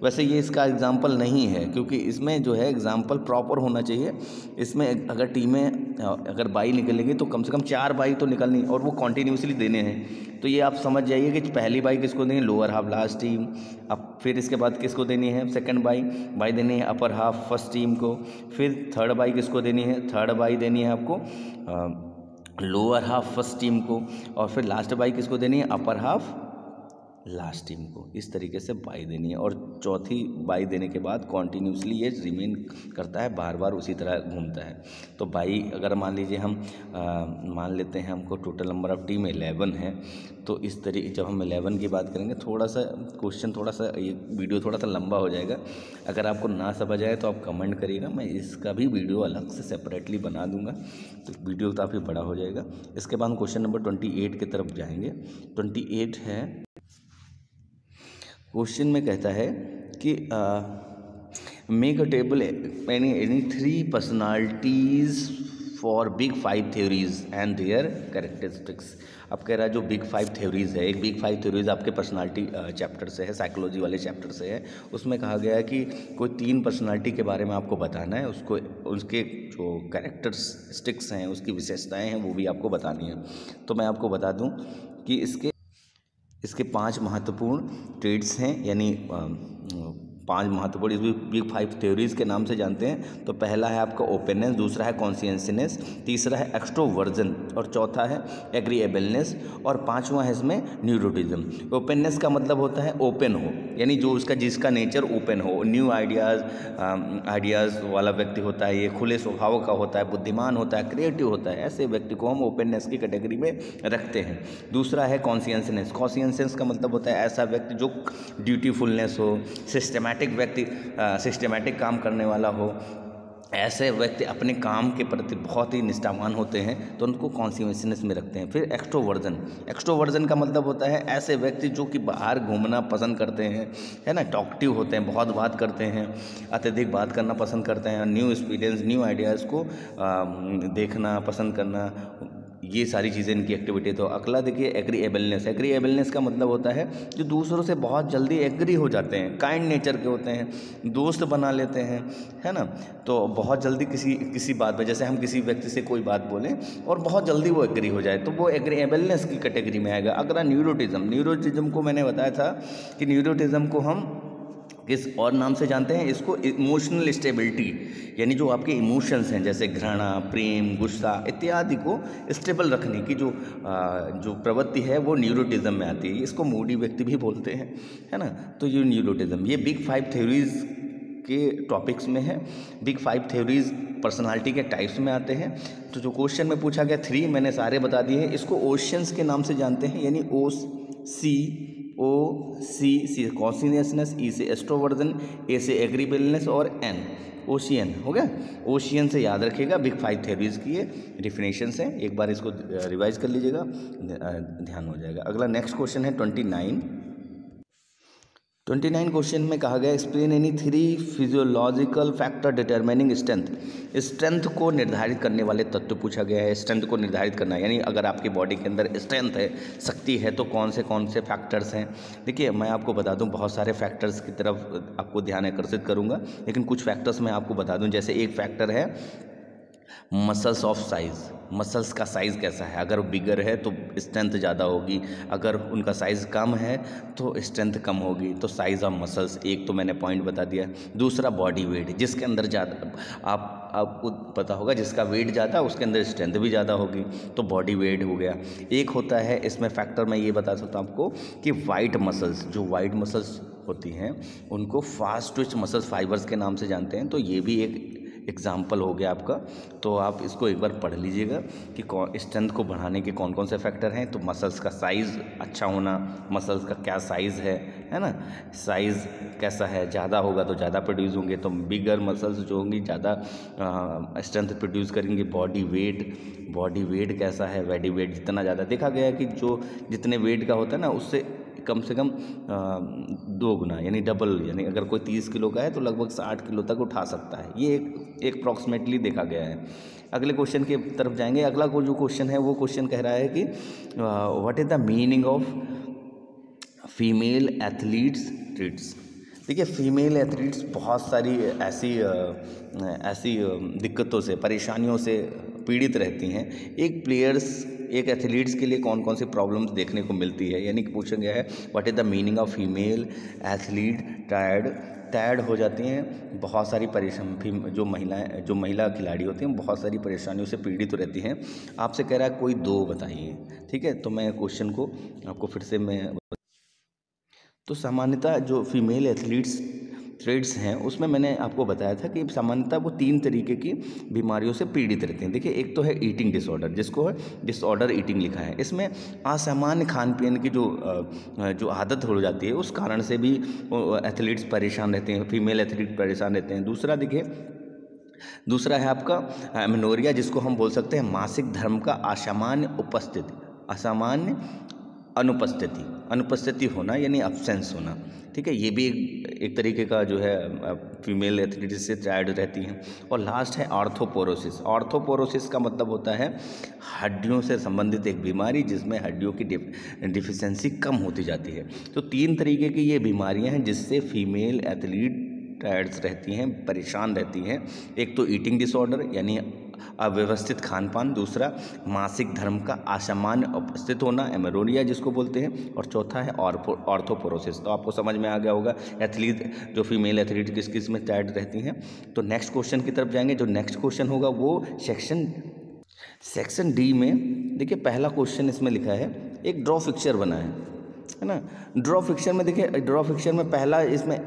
वैसे ये इसका एग्जाम्पल नहीं है, क्योंकि इसमें जो है एग्जाम्पल प्रॉपर होना चाहिए। इसमें अगर टीमें अगर बाई निकलेंगी तो कम से कम 4 बाई तो निकलनी, और वो कॉन्टीन्यूसली देने हैं। तो ये आप समझ जाइए कि पहली बाई किसको देनी है, लोअर हाफ लास्ट टीम। अब फिर इसके बाद किसको देनी है, सेकंड बाई देनी है अपर हाफ फर्स्ट टीम को। फिर थर्ड बाई किसको देनी है, थर्ड बाई देनी है आपको लोअर हाफ फर्स्ट टीम को। और फिर लास्ट बाई किसको देनी है, अपर हाफ लास्ट टीम को। इस तरीके से बाई देनी है, और चौथी बाई देने के बाद कॉन्टीन्यूसली ये रिमेन करता है, बार बार उसी तरह घूमता है। तो बाई अगर मान लीजिए हम मान लेते हैं हमको टोटल नंबर ऑफ टीम 11 है, तो इस तरीके जब हम 11 की बात करेंगे, थोड़ा सा क्वेश्चन थोड़ा सा ये वीडियो थोड़ा सा लंबा हो जाएगा। अगर आपको ना समझ आए तो आप कमेंट करिएगा, मैं इसका भी वीडियो अलग से सेपरेटली बना दूंगा, तो वीडियो काफ़ी बड़ा हो जाएगा। इसके बाद हम क्वेश्चन नंबर 28 की तरफ जाएंगे। 28 है, क्वेश्चन में कहता है कि make a table any 3 personalities for big 5 theories and there characteristics. अब कह रहा है जो बिग 5 थ्योरीज है, एक बिग 5 थ्योरीज आपके पर्सनालिटी चैप्टर से है, साइकोलॉजी वाले चैप्टर से है। उसमें कहा गया है कि कोई 3 पर्सनालिटी के बारे में आपको बताना है, उसको उसके जो कैरेक्टरिस्टिक्स हैं, उसकी विशेषताएँ हैं, वो भी आपको बतानी है। तो मैं आपको बता दूँ कि इसके 5 महत्वपूर्ण ट्रेड्स हैं, यानी 5 महत्वपूर्ण इस बिग 5 थ्योरीज़ के नाम से जानते हैं। तो पहला है आपका ओपननेस, दूसरा है कॉन्शियसनेस, तीसरा है एक्सट्रोवर्जन, और चौथा है एग्रीएबलनेस, और 5वां है इसमें न्यूरोटिज्म। ओपननेस का मतलब होता है ओपन हो, यानी जो जिसका नेचर ओपन हो, न्यू आइडियाज़ वाला व्यक्ति होता है, ये खुले स्वभाव का होता है, बुद्धिमान होता है, क्रिएटिव होता है, ऐसे व्यक्ति को हम ओपननेस की कैटेगरी में रखते हैं। दूसरा है कॉन्शियसनेस। कॉन्शियसनेस का मतलब होता है ऐसा व्यक्ति जो ड्यूटीफुलनेस हो, सिस्टमैटिक काम करने वाला हो, ऐसे व्यक्ति अपने काम के प्रति बहुत ही निष्ठावान होते हैं, तो उनको कॉन्शियसनेस में रखते हैं। फिर एक्सट्रोवर्जन का मतलब होता है ऐसे व्यक्ति जो कि बाहर घूमना पसंद करते हैं, है ना, टॉकटिव होते हैं, बहुत बात करते हैं, अत्यधिक बात करना पसंद करते हैं, न्यू एक्सपीरियंस, न्यू आइडियाज़ को देखना पसंद करना, ये सारी चीज़ें इनकी एक्टिविटी। तो अगला देखिए एग्रीएबलनेस का मतलब होता है जो दूसरों से बहुत जल्दी एग्री हो जाते हैं, काइंड नेचर के होते हैं, दोस्त बना लेते हैं, है ना। तो बहुत जल्दी किसी बात पे, जैसे हम किसी व्यक्ति से कोई बात बोलें और बहुत जल्दी वो एग्री हो जाए, तो वो एग्रीएबलनेस की कैटेगरी में आएगा। अगला न्यूरोटिज्म को मैंने बताया था कि न्यूरोटिज्म को हम किस और नाम से जानते हैं, इसको इमोशनल स्टेबिलिटी, यानी जो आपके इमोशंस हैं जैसे घृणा, प्रेम, गुस्सा इत्यादि को स्टेबल रखने की जो प्रवृत्ति है वो न्यूरोटिज्म में आती है। इसको मूडी व्यक्ति भी बोलते हैं, है ना। तो ये न्यूरोटिज्म, ये बिग 5 थ्योरीज के टॉपिक्स में है। बिग 5 थ्योरीज पर्सनालिटी के टाइप्स में आते हैं। तो जो क्वेश्चन में पूछा गया 3 मैंने सारे बता दिए हैं। इसको ओशियंस के नाम से जानते हैं, यानी सी कॉन्शियसनेस, ई से एक्सट्रोवर्जन, ए से एग्रीबलनेस और एन ओशियन हो गया। ओशियन से याद रखिएगा, बिग 5 थ्योरीज की ये डिफिनेशंस हैं, एक बार इसको रिवाइज कर लीजिएगा, ध्यान हो जाएगा। अगला नेक्स्ट क्वेश्चन है 29 क्वेश्चन में कहा गया explain any 3 physiological factor determining strength. Strength को निर्धारित करने वाले तत्व पूछा गया है। स्ट्रेंथ को निर्धारित करना यानी अगर आपकी बॉडी के अंदर स्ट्रेंथ है, शक्ति है, तो कौन से फैक्टर्स हैं। देखिए मैं आपको बता दूं, बहुत सारे फैक्टर्स की तरफ आपको ध्यान आकर्षित करूंगा, लेकिन कुछ फैक्टर्स मैं आपको बता दूं। जैसे एक फैक्टर है मसल्स ऑफ साइज़, मसल्स का साइज़ कैसा है, अगर बिगर है तो स्ट्रेंथ ज़्यादा होगी, अगर उनका साइज़ कम है तो स्ट्रेंथ कम होगी। तो साइज़ ऑफ मसल्स एक तो मैंने पॉइंट बता दिया। दूसरा बॉडी वेट, जिसके अंदर ज़्यादा आपको पता होगा जिसका वेट ज़्यादा उसके अंदर स्ट्रेंथ भी ज़्यादा होगी, तो बॉडी वेट हो गया। एक होता है इसमें फैक्टर, मैं ये बता सकता हूँ आपको कि वाइट मसल्स, जो वाइट मसल्स होती हैं उनको फास्ट ट्विच मसल्स फाइबर्स के नाम से जानते हैं, तो ये भी एक एग्जाम्पल हो गया आपका। तो आप इसको एक बार पढ़ लीजिएगा कि स्ट्रेंथ को बढ़ाने के कौन कौन से फैक्टर हैं। तो मसल्स का साइज़ अच्छा होना, मसल्स का क्या साइज़ है ना, साइज़ कैसा है, ज़्यादा होगा तो ज़्यादा प्रोड्यूस होंगे, तो बिगर मसल्स जो होंगी ज़्यादा स्ट्रेंथ प्रोड्यूस करेंगे। बॉडी वेट कैसा है, बॉडी वेट जितना ज़्यादा, देखा गया है कि जो जितने वेट का होता है ना उससे कम से कम 2 गुना यानी डबल, यानी अगर कोई 30 किलो का है तो लगभग 60 किलो तक उठा सकता है। ये एक अप्रॉक्सीमेटली देखा गया है। अगले क्वेश्चन की तरफ जाएंगे। अगला जो क्वेश्चन है वो क्वेश्चन कह रहा है कि what is the meaning of female athletes treats. देखिए, फीमेल एथलीट्स बहुत सारी ऐसी दिक्कतों से, परेशानियों से पीड़ित रहती हैं। एक एथलीट्स के लिए कौन कौन सी प्रॉब्लम्स देखने को मिलती है, यानी कि पूछा गया है what is the meaning of female athlete tired हो जाती हैं। बहुत सारी परेशानी, जो महिला खिलाड़ी होती हैं बहुत सारी परेशानियों से पीड़ित रहती हैं। आपसे कह रहा है कोई 2 बताइए, ठीक है। तो मैं क्वेश्चन को आपको फिर से तो सामान्यतः जो फीमेल एथलीट्स ट्रेड्स हैं उसमें मैंने आपको बताया था कि सामान्यतः वो 3 तरीके की बीमारियों से पीड़ित रहते हैं। देखिए, एक तो है ईटिंग डिसऑर्डर, जिसको डिसऑर्डर ईटिंग लिखा है। इसमें असामान्य खान पीन की जो आदत हो जाती है उस कारण से भी एथलीट्स परेशान रहते हैं, फीमेल एथलीट परेशान रहते हैं। दूसरा है आपका एमेनोरिया, जिसको हम बोल सकते हैं मासिक धर्म का असामान्य अनुपस्थिति होना, यानी अब्सेंस होना, ठीक है। ये भी एक तरीके का जो है फीमेल एथलीट से टायर्ड रहती हैं। और लास्ट है ऑर्थोपोरोसिस का मतलब होता है हड्डियों से संबंधित एक बीमारी, जिसमें हड्डियों की डिफिशेंसी कम होती जाती है। तो 3 तरीके की ये बीमारियां हैं जिससे फीमेल एथलीट टायर्ड रहती हैं, परेशान रहती हैं। एक तो ईटिंग डिसऑर्डर यानी अव्यवस्थित खान पान, दूसरा मासिक धर्म का असामान्य उपस्थित होना, एमेनोरिया जिसको बोलते हैं, और चौथा है ऑर्थोपोरोसिस। तो आपको समझ में आ गया होगा जो फीमेल एथलीट किस किस में टायर्ड रहती हैं। तो नेक्स्ट क्वेश्चन की तरफ जाएंगे। जो नेक्स्ट क्वेश्चन होगा वो सेक्शन डी में, देखिए पहला क्वेश्चन इसमें लिखा है, एक ड्रॉ फिक्चर बना है ना। ड्रॉ फिक्चर में देखिए, ड्रॉ फिक्चर में पहला इसमें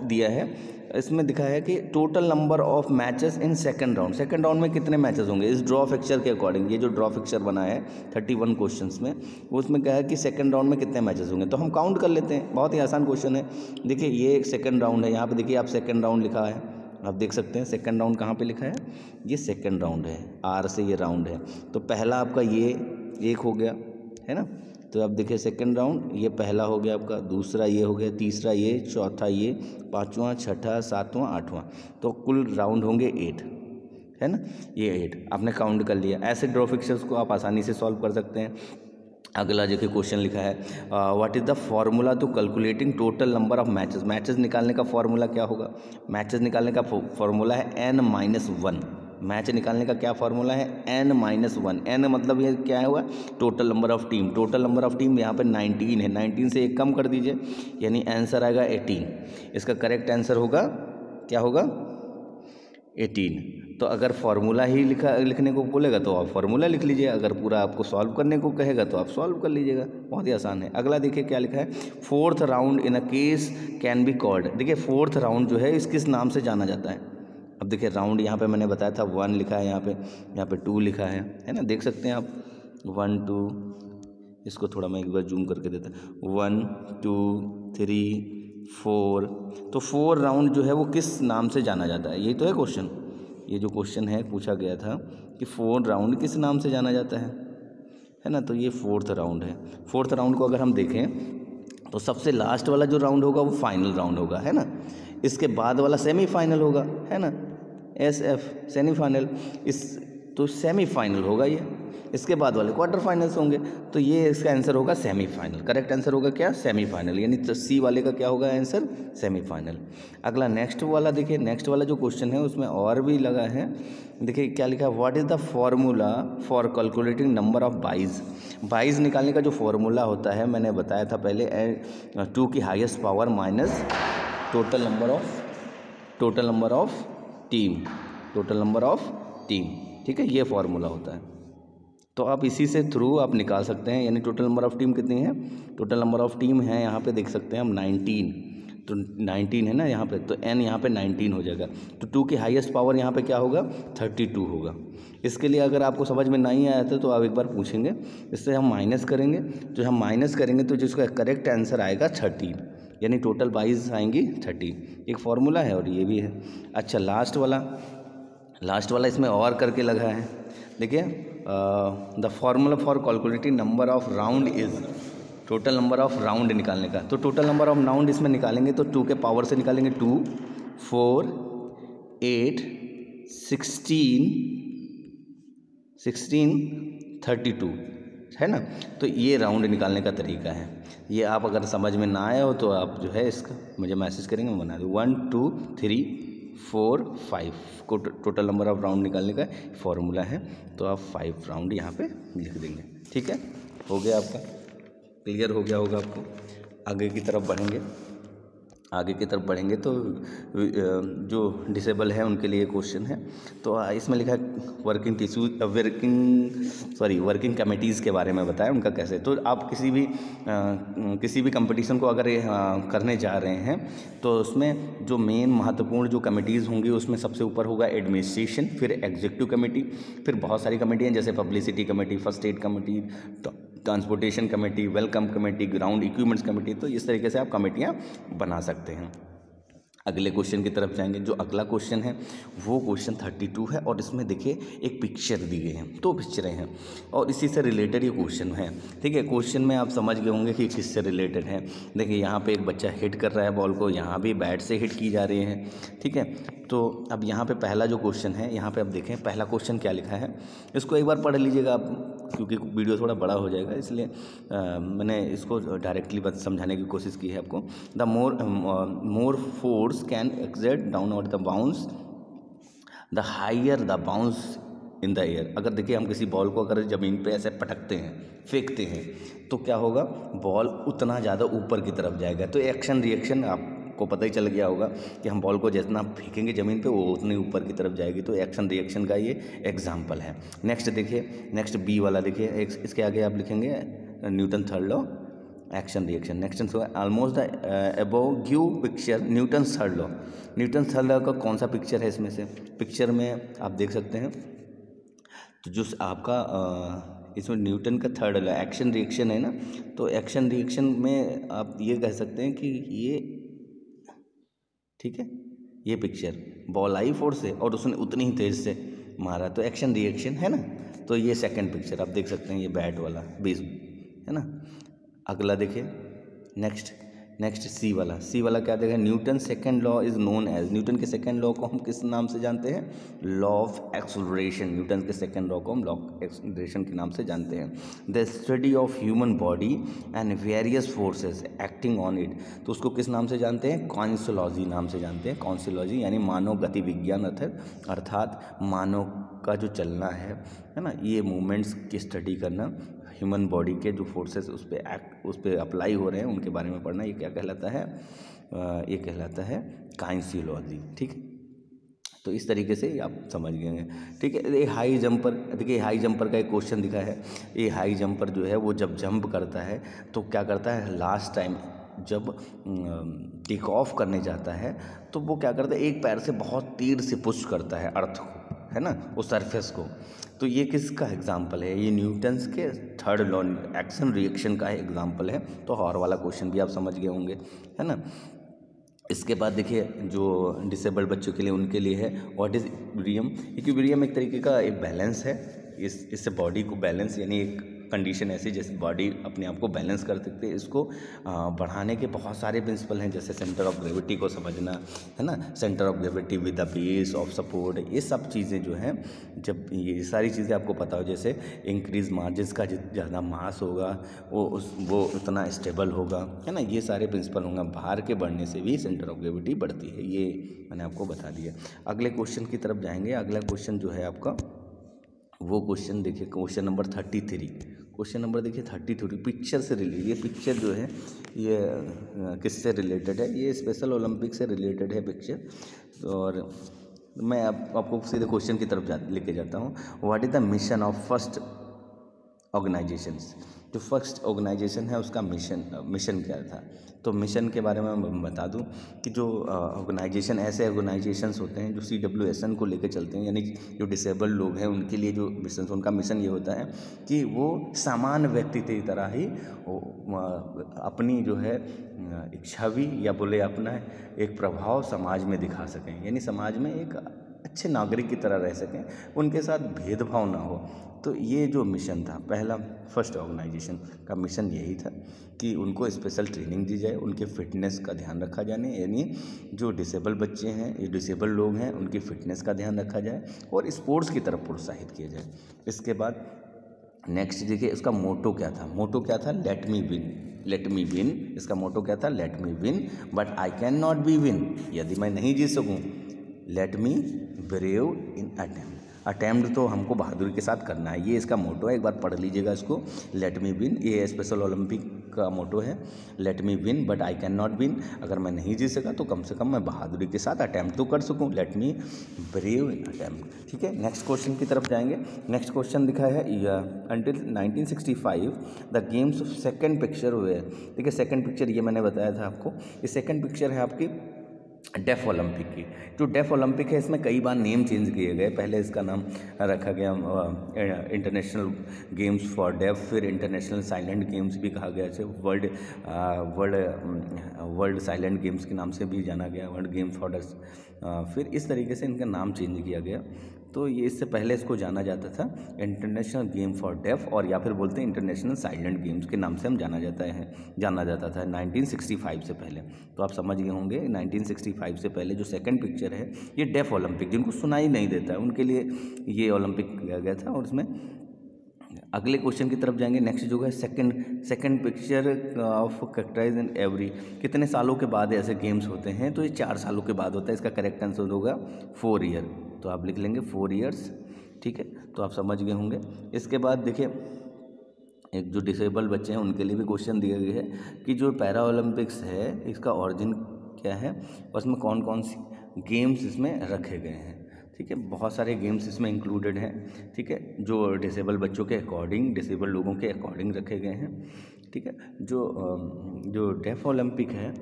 दिया है, इसमें दिखा है कि total number of matches in second round में कितने मैचेस होंगे इस ड्रॉ फिक्चर के अकॉर्डिंग। ये जो ड्रॉ फिक्चर बना है 31 क्वेश्चंस में, वो उसमें कहा है कि सेकंड राउंड में कितने मैचेस होंगे। तो हम काउंट कर लेते हैं, बहुत ही आसान क्वेश्चन है। देखिए, ये एक सेकंड राउंड है, यहाँ पे देखिए आप सेकंड राउंड लिखा है, आप देख सकते हैं सेकंड राउंड कहाँ पे लिखा है, ये सेकंड राउंड है, आर से ये राउंड है। तो पहला आपका ये एक हो गया है ना। तो आप देखिए सेकंड राउंड ये पहला हो गया आपका, दूसरा ये हो गया, तीसरा ये, चौथा ये, पाँचवां, छठा, सातवां, आठवां। तो कुल राउंड होंगे 8, है ना। ये 8 आपने काउंट कर लिया। ऐसे ड्रॉ फिक्चर्स को आप आसानी से सॉल्व कर सकते हैं। अगला जो कि क्वेश्चन लिखा है, what is the formula to calculating total number of matches निकालने का फॉर्मूला क्या होगा। मैचेस निकालने का फॉर्मूला है n-1। मैच निकालने का क्या फार्मूला है, n-1। n मतलब ये क्या होगा, टोटल नंबर ऑफ टीम यहाँ पे 19 है, 19 से 1 कम कर दीजिए, यानी आंसर आएगा 18। इसका करेक्ट आंसर होगा, क्या होगा, 18। तो अगर फार्मूला ही लिखने को बोलेगा तो आप फार्मूला लिख लीजिए, अगर पूरा आपको सॉल्व करने को कहेगा तो आप सॉल्व कर लीजिएगा, बहुत ही आसान है। अगला देखिए क्या लिखा है, 4th round in a case can be called. देखिए 4th राउंड जो है इस किस नाम से जाना जाता है। अब देखिए राउंड यहाँ पे मैंने बताया था 1 लिखा है, यहाँ पे 2 लिखा है ना, देख सकते हैं आप 1 2, इसको थोड़ा मैं एक बार जूम करके देता हूँ, 1 2 3 4। तो 4 राउंड जो है वो किस नाम से जाना जाता है, यही तो है क्वेश्चन। ये जो क्वेश्चन है पूछा गया था कि 4 राउंड किस नाम से जाना जाता है ना। तो ये 4th राउंड है। 4th राउंड को अगर हम देखें तो सबसे लास्ट वाला जो राउंड होगा वो फाइनल राउंड होगा, है ना। इसके बाद वाला सेमीफाइनल होगा, है ना, SF सेमीफाइनल। तो सेमीफाइनल होगा ये, इसके बाद वाले क्वार्टर फाइनल्स होंगे। तो ये इसका आंसर होगा सेमीफाइनल। करेक्ट आंसर होगा क्या? सेमीफाइनल, यानी तो सी वाले का क्या होगा आंसर? सेमीफाइनल। अगला नेक्स्ट वाला देखिए, नेक्स्ट वाला जो क्वेश्चन है उसमें और भी लगा है। देखिए क्या लिखा है, what is the formula for calculating number of byes. Byes निकालने का जो फॉर्मूला होता है मैंने बताया था पहले, 2 की highest power minus total number of team, ठीक है, ये फॉर्मूला होता है। तो आप इसी से थ्रू आप निकाल सकते हैं, यानी टोटल नंबर ऑफ टीम कितनी है? टोटल नंबर ऑफ टीम है यहाँ पे देख सकते हैं हम 19, तो 19 है ना यहाँ पे, तो n यहाँ पे 19 हो जाएगा। तो 2 की हाईएस्ट पावर यहाँ पे क्या होगा? 32 होगा। इसके लिए अगर आपको समझ में नहीं आया था तो आप एक बार पूछेंगे। इससे हम माइनस करेंगे, जो हम माइनस करेंगे तो जिसका करेक्ट आंसर आएगा 30, यानी टोटल बाइज आएंगी 30। एक फार्मूला है और ये भी है। अच्छा लास्ट वाला इसमें और करके लगा है। देखिए the formula for calculating number of round is, total number of round निकालने का। तो टोटल नंबर ऑफ राउंड इसमें निकालेंगे तो 2 के पावर से निकालेंगे, 2, 4, 8, 16, 32 है ना। तो ये राउंड निकालने का तरीका है। ये आप अगर समझ में ना आए हो तो आप जो है इसका मुझे मैसेज करेंगे, मैं बना दूँ। 1, 2, 3, 4, 5 को टोटल नंबर ऑफ राउंड निकालने का फॉर्मूला है। तो आप 5 राउंड यहाँ पे लिख देंगे। ठीक है, हो गया आपका, क्लियर हो गया होगा आपको। आगे की तरफ बढ़ेंगे तो जो डिसेबल है उनके लिए क्वेश्चन है। तो इसमें लिखा है वर्किंग कमेटीज़ के बारे में बताया उनका कैसे। तो आप किसी भी कंपटीशन को अगर करने जा रहे हैं तो उसमें जो मेन महत्वपूर्ण जो कमेटीज़ होंगी उसमें सबसे ऊपर होगा एडमिनिस्ट्रेशन, फिर एग्जीक्यूटिव कमेटी, फिर बहुत सारी कमेटी हैं जैसे publicity committee, first aid committee, transportation committee, welcome committee, ground equipments committee. तो इस तरीके से आप कमेटियाँ बना सकते हैं। अगले क्वेश्चन की तरफ जाएंगे। जो अगला क्वेश्चन है वो क्वेश्चन 32 है और इसमें देखिए एक पिक्चर दी गई है, 2 पिक्चरें हैं और इसी से रिलेटेड ये क्वेश्चन है। ठीक है, क्वेश्चन में आप समझ गए होंगे कि किससे रिलेटेड है। देखिए यहाँ पे एक बच्चा हिट कर रहा है बॉल को, यहाँ भी बैट से हिट की जा रही है। ठीक है, तो अब यहाँ पे पहला जो क्वेश्चन है, यहाँ पे आप देखें पहला क्वेश्चन क्या लिखा है, इसको एक बार पढ़ लीजिएगा आप, क्योंकि वीडियो थोड़ा बड़ा हो जाएगा इसलिए मैंने इसको डायरेक्टली बस समझाने की कोशिश की है आपको। The more force can exert downward the bounce the higher the bounce in the air. अगर देखिए हम किसी बॉल को अगर ज़मीन पे ऐसे पटकते हैं, फेंकते हैं, तो क्या होगा, बॉल उतना ज़्यादा ऊपर की तरफ जाएगा। तो एक्शन रिएक्शन आपको पता ही चल गया होगा कि हम बॉल को जितना फेंकेंगे ज़मीन पे वो उतनी ऊपर की तरफ जाएगी। तो एक्शन रिएक्शन का ये एग्जाम्पल है। नेक्स्ट देखिए, नेक्स्ट बी वाला देखिए, इसके आगे आप लिखेंगे Newton third law, action reaction. Next almost the above give picture Newton third law. Newton third law का कौन सा पिक्चर है इसमें से? पिक्चर में आप देख सकते हैं तो जो आपका इसमें न्यूटन का थर्ड लॉ एक्शन रिएक्शन है ना, तो एक्शन रिएक्शन में आप ये कह सकते हैं कि ये, ठीक है, ये पिक्चर बॉल आई फोर्स से और उसने उतनी ही तेज से मारा, तो एक्शन रिएक्शन है ना। तो ये सेकंड पिक्चर आप देख सकते हैं, ये बैट वाला बेस है ना। अगला देखिए, नेक्स्ट सी वाला क्या देखें, Newton second law is known as. Newton के सेकंड लॉ को हम किस नाम से जानते हैं? Law of acceleration. न्यूटन के सेकंड लॉ को हम लॉ ऑफ एक्सेलरेशन के नाम से जानते हैं। The study of human body and various forces acting on it, तो उसको किस नाम से जानते हैं? कॉन्सोलॉजी नाम से जानते हैं। कॉन्सोलॉजी यानी मानव गति विज्ञान अर्थात मानव का जो चलना है ना, ये मूवमेंट्स की स्टडी करना, ह्यूमन बॉडी के जो फोर्सेस उस पर अप्लाई हो रहे हैं उनके बारे में पढ़ना, ये क्या कहलाता है? ये कहलाता है काइंसियोलॉजी। ठीक है, तो इस तरीके से आप समझ गए। ठीक है, ये हाई जंपर, देखिए हाई जंपर का एक क्वेश्चन दिखा है। ये हाई जंपर जो है वो जब जंप करता है तो क्या करता है, लास्ट टाइम जब टेक ऑफ करने जाता है तो वो क्या करता है, एक पैर से बहुत तीर से पुश करता है अर्थ को, है ना, उस सरफेस को। तो ये किसका एग्जाम्पल है? ये न्यूटन्स के थर्ड लॉ एक्शन रिएक्शन का एग्जाम्पल है। तो और वाला क्वेश्चन भी आप समझ गए होंगे, है ना। इसके बाद देखिए जो डिसेबल्ड बच्चों के लिए, उनके लिए है व्हाट इज़ इक्विलिब्रियम। इक्विलिब्रियम एक तरीके का एक बैलेंस है, इससे बॉडी को बैलेंस यानी एक कंडीशन ऐसी जैसे बॉडी अपने आप को बैलेंस कर सकते हैं। इसको बढ़ाने के बहुत सारे प्रिंसिपल हैं, जैसे सेंटर ऑफ ग्रेविटी को समझना, है ना, centre of gravity with the base of support, ये सब चीज़ें जो हैं, जब ये सारी चीज़ें आपको पता हो, जैसे इंक्रीज मास, जिसका ज़्यादा मास होगा वो उतना स्टेबल होगा, है ना, ये सारे प्रिंसिपल होंगे। भार के बढ़ने से भी सेंटर ऑफ ग्रेविटी बढ़ती है, ये मैंने आपको बता दिया। अगले क्वेश्चन की तरफ जाएंगे। अगला क्वेश्चन जो है आपका, वो क्वेश्चन देखिए, क्वेश्चन नंबर 33। क्वेश्चन नंबर देखिए 33, पिक्चर से रिलेटेड। ये पिक्चर जो है ये किससे रिलेटेड है? ये स्पेशल ओलंपिक से रिलेटेड है पिक्चर। और मैं आपको सीधे क्वेश्चन की तरफ लेके जाता हूँ। What is the mission of first organisations? जो फर्स्ट ऑर्गेनाइजेशन है उसका मिशन क्या था? तो मिशन के बारे में मैं बता दूं कि जो ऑर्गेनाइजेशन, ऐसे ऑर्गेनाइजेशंस होते हैं जो CWSN को लेकर चलते हैं, यानी जो डिसेबल्ड लोग हैं उनके लिए जो मिशन, उनका मिशन ये होता है कि वो सामान्य व्यक्ति की तरह ही अपनी जो है एक छवि या बोले अपना एक प्रभाव समाज में दिखा सकें, यानी समाज में एक अच्छे नागरिक की तरह रह सकें, उनके साथ भेदभाव ना हो। तो ये जो मिशन था पहला, फर्स्ट ऑर्गेनाइजेशन का मिशन यही था कि उनको स्पेशल ट्रेनिंग दी जाए, उनके फिटनेस का ध्यान रखा जाए, यानी जो डिसेबल बच्चे हैं, ये डिसेबल लोग हैं, उनकी फिटनेस का ध्यान रखा जाए और स्पोर्ट्स की तरफ प्रोत्साहित किया जाए। इसके बाद नेक्स्ट देखिए, इसका मोटो क्या था? मोटो क्या था? Let me win, let me win. इसका मोटो क्या था? Let me win but I can not be win, यदि मैं नहीं जीत सकूं, लेट मी ब्रेव इन अटेम्प्ट। अटेम्प्ट तो हमको बहादुरी के साथ करना है, ये इसका मोटो है। एक बार पढ़ लीजिएगा इसको, लेट मी विन। ये स्पेशल ओलंपिक का मोटो है, let me win but I can not win. अगर मैं नहीं जीत सका तो कम से कम मैं बहादुरी के साथ अटैम्प्ट तो कर सकूं, लेट मी ब्रेव इन अटैम्प्ट। ठीक है, नेक्स्ट क्वेश्चन की तरफ जाएंगे। नेक्स्ट क्वेश्चन दिखा है, until 1965 the games second picture हुए। देखिए सेकेंड पिक्चर ये मैंने बताया था आपको, ये सेकेंड पिक्चर है आपकी डेफ ओलंपिक की। जो डेफ ओलंपिक है इसमें कई बार नेम चेंज किए गए। पहले इसका नाम रखा गया इंटरनेशनल गेम्स फॉर डेफ, फिर इंटरनेशनल साइलेंट गेम्स भी कहा गया, इसे वर्ल्ड साइलेंट गेम्स के नाम से भी जाना गया, वर्ल्ड गेम्स फॉर डेफ। फिर इस तरीके से इनका नाम चेंज किया गया। तो ये इससे पहले इसको जाना जाता था इंटरनेशनल गेम फॉर डेफ, और या फिर बोलते हैं इंटरनेशनल साइलेंट गेम्स के नाम से हम जाना जाता था 1965 से पहले। तो आप समझ गए होंगे 1965 से पहले जो सेकंड पिक्चर है ये डेफ ओलंपिक, जिनको सुनाई नहीं देता है उनके लिए ये ओलंपिक किया गया था। और इसमें अगले क्वेश्चन की तरफ जाएंगे। नेक्स्ट जो है second picture of characterize in every, कितने सालों के बाद ऐसे गेम्स होते हैं? तो ये 4 सालों के बाद होता है। इसका करेक्ट आंसर होगा 4 ईयर, तो आप लिख लेंगे 4 ईयर्स। ठीक है, तो आप समझ गए होंगे। इसके बाद देखिए, एक जो डिसेबल बच्चे हैं उनके लिए भी क्वेश्चन दिया गया है कि जो पैरा ओलंपिक्स है इसका ऑरिजिन क्या है और इसमें कौन कौन सी गेम्स इसमें रखे गए हैं। ठीक है, बहुत सारे गेम्स इसमें इंक्लूडेड हैं। ठीक है, जो डिसेबल बच्चों के अकॉर्डिंग, डिसेबल लोगों के अकॉर्डिंग रखे गए हैं। ठीक है, जो डेफ ओलंपिक है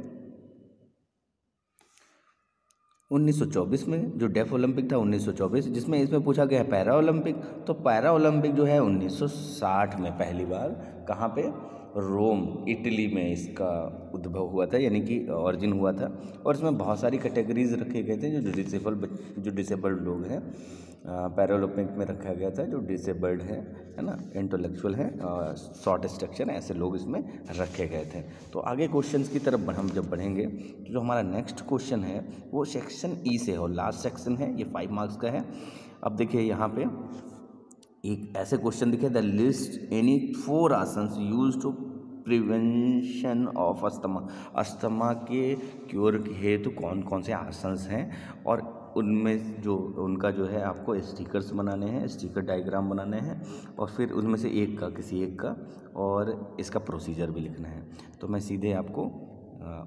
1924 में, जो डेफ ओलंपिक था 1924, जिसमें इसमें पूछा गया है पैरा ओलंपिक। तो पैरा ओलंपिक जो है 1960 में पहली बार कहाँ पे? रोम, इटली में इसका उद्भव हुआ था, यानी कि ऑरिजिन हुआ था। और इसमें बहुत सारी कैटेगरीज रखे गए थे। जो डिसेबल्ड लोग हैं पैरा ओलंपिक में रखा गया था, जो डिसेबल्ड है ना, इंटेलेक्चुअल है, शॉर्ट स्ट्रक्चर, ऐसे लोग इसमें रखे गए थे। तो आगे क्वेश्चंस की तरफ हम जब बढ़ेंगे तो जो हमारा नेक्स्ट क्वेश्चन है वो सेक्शन ई से हो, लास्ट सेक्शन है, ये 5 मार्क्स का है। अब देखिए यहाँ पे एक ऐसे क्वेश्चन दिखे, the list any 4 asanas use to prevention of asthma. Asthma के क्योर हेतु कौन कौन से आसन्स हैं और उनमें जो उनका जो है आपको स्टिकर्स बनाने हैं, स्टिकर डायग्राम बनाने हैं, और फिर उनमें से किसी एक का और इसका प्रोसीजर भी लिखना है। तो मैं सीधे आपको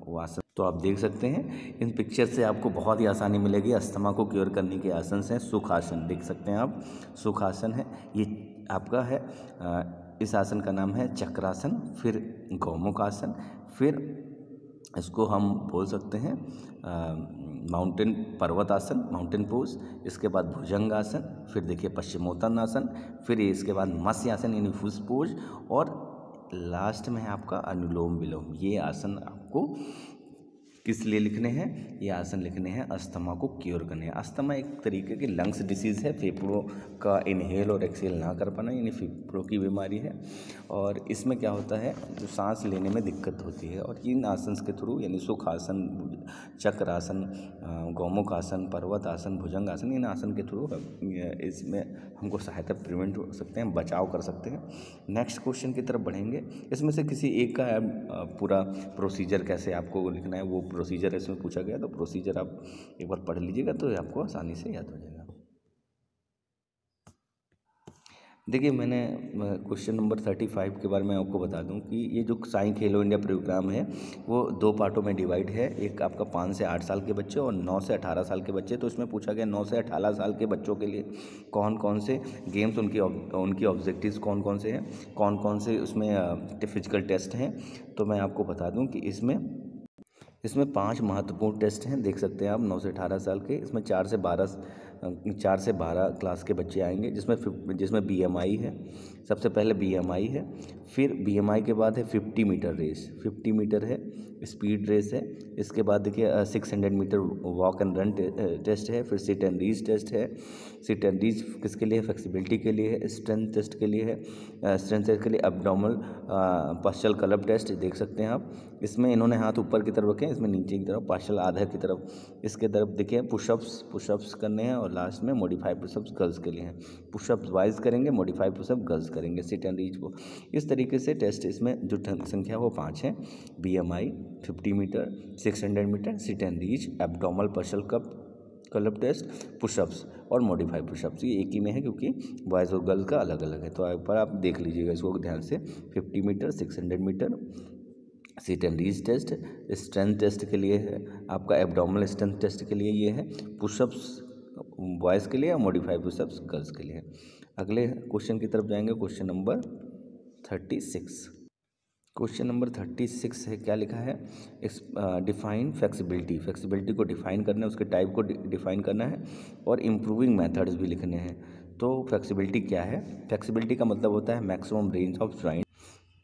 वो आसन, तो आप देख सकते हैं इन पिक्चर से आपको बहुत ही आसानी मिलेगी। अस्थमा को क्योर करने के आसन हैं। सुखासन देख सकते हैं आप, सुखासन है, ये आपका है। इस आसन का नाम है चक्रासन, फिर गौमुख आसन, फिर इसको हम बोल सकते हैं माउंटेन पर्वत आसन, माउंटेन पोज। इसके बाद भुजंग आसन, फिर देखिए पश्चिमोत्तान आसन, फिर इसके बाद मत्स्य आसन यानी फुस पोज, और लास्ट में है आपका अनुलोम विलोम। ये आसन आपको किस लिए लिखने हैं? ये आसन लिखने हैं अस्थमा को क्योर करने हैं। अस्थमा एक तरीके की लंग्स डिसीज़ है, फेफड़ों का इनहेल और एक्सहेल ना कर पाना, यानी फेफड़ों की बीमारी है। और इसमें क्या होता है, जो सांस लेने में दिक्कत होती है, और इन आसन के थ्रू यानी सुखासन, चक्रासन, गौमुख आसन, पर्वत आसन, भुजंग आसन, इन आसन के थ्रू इसमें हमको सहायता प्रिवेंट हो सकते हैं, बचाव कर सकते हैं। नेक्स्ट क्वेश्चन की तरफ बढ़ेंगे। इसमें से किसी एक का पूरा प्रोसीजर कैसे आपको लिखना है, वो प्रोसीजर इसमें पूछा गया, तो प्रोसीजर आप एक बार पढ़ लीजिएगा तो आपको आसानी से याद हो जाएगा। देखिए, मैंने क्वेश्चन नंबर 35 के बारे में आपको बता दूं कि ये जो साई खेलो इंडिया प्रोग्राम है वो 2 पार्टों में डिवाइड है। एक आपका 5 से 8 साल के बच्चे और 9 से 18 साल के बच्चे। तो इसमें पूछा गया 9 से 18 साल के बच्चों के लिए कौन कौन से गेम्स, उनकी ऑब्जेक्टिव्स कौन कौन से हैं, कौन कौन से उसमें फिजिकल टेस्ट हैं। तो मैं आपको बता दूँ कि इसमें 5 महत्वपूर्ण टेस्ट हैं, देख सकते हैं आप। 9 से 18 साल के, इसमें 4 से 12 क्लास के बच्चे आएंगे, जिसमें BMI है। सबसे पहले BMI है, फिर BMI के बाद है 50 मीटर रेस, 50 मीटर है, स्पीड रेस है। इसके बाद देखिए 600 metre walk and run test है, फिर सिट एंड रीच टेस्ट है। सिट एंड रीच किसके लिए है? फ्लेक्सिबिलिटी के लिए है। स्ट्रेंथ टेस्ट के लिए है, स्ट्रेंथ टेस्ट के लिए एब्डोमिनल पास्चल कलब टेस्ट, देख सकते हैं आप। इसमें इन्होंने हाथ ऊपर की तरफ रखे हैं, इसमें नीचे की तरफ, पार्शल आधा की तरफ। इसके तरफ देखिए पुशअप्स करने हैं, और लास्ट में मॉडिफाइड पुशअप्स गर्ल्स के लिए हैं। पुशअप्स वाइज करेंगे, मॉडिफाइड पुशअप गर्ल्स करेंगे, सिट एंड रीच को। इस तरीके से टेस्ट इसमें जो संख्या वो 5 है। BMI, 50 metre, 600 metre, sit and reach, abdominal partial curl test, pushups और मॉडिफाइड पुशअप्स। ये एक ही में है क्योंकि बॉयज़ और गर्ल्स का अलग अलग है। तो एक बार आप देख लीजिएगा इसको ध्यान से। 50 metre, 600 metre, sit and reach test, strength test के लिए है आपका, एब्डोमिनल स्ट्रेंथ टेस्ट के लिए ये है, पुशअप्स बॉयज़ के लिए और मॉडिफाइड पुशअप्स गर्ल्स के लिए है। अगले क्वेश्चन की तरफ जाएंगे, क्वेश्चन नंबर 36। क्वेश्चन नंबर 36 है, क्या लिखा है? डिफाइन फ्लेक्सिबिलिटी को डिफाइन करना है, उसके टाइप को डिफाइन करना है, और इम्प्रूविंग मेथड्स भी लिखने हैं। तो फ्लेक्सिबिलिटी क्या है? फ्लेक्सिबिलिटी का मतलब होता है मैक्सिमम रेंज ऑफ जॉइंट।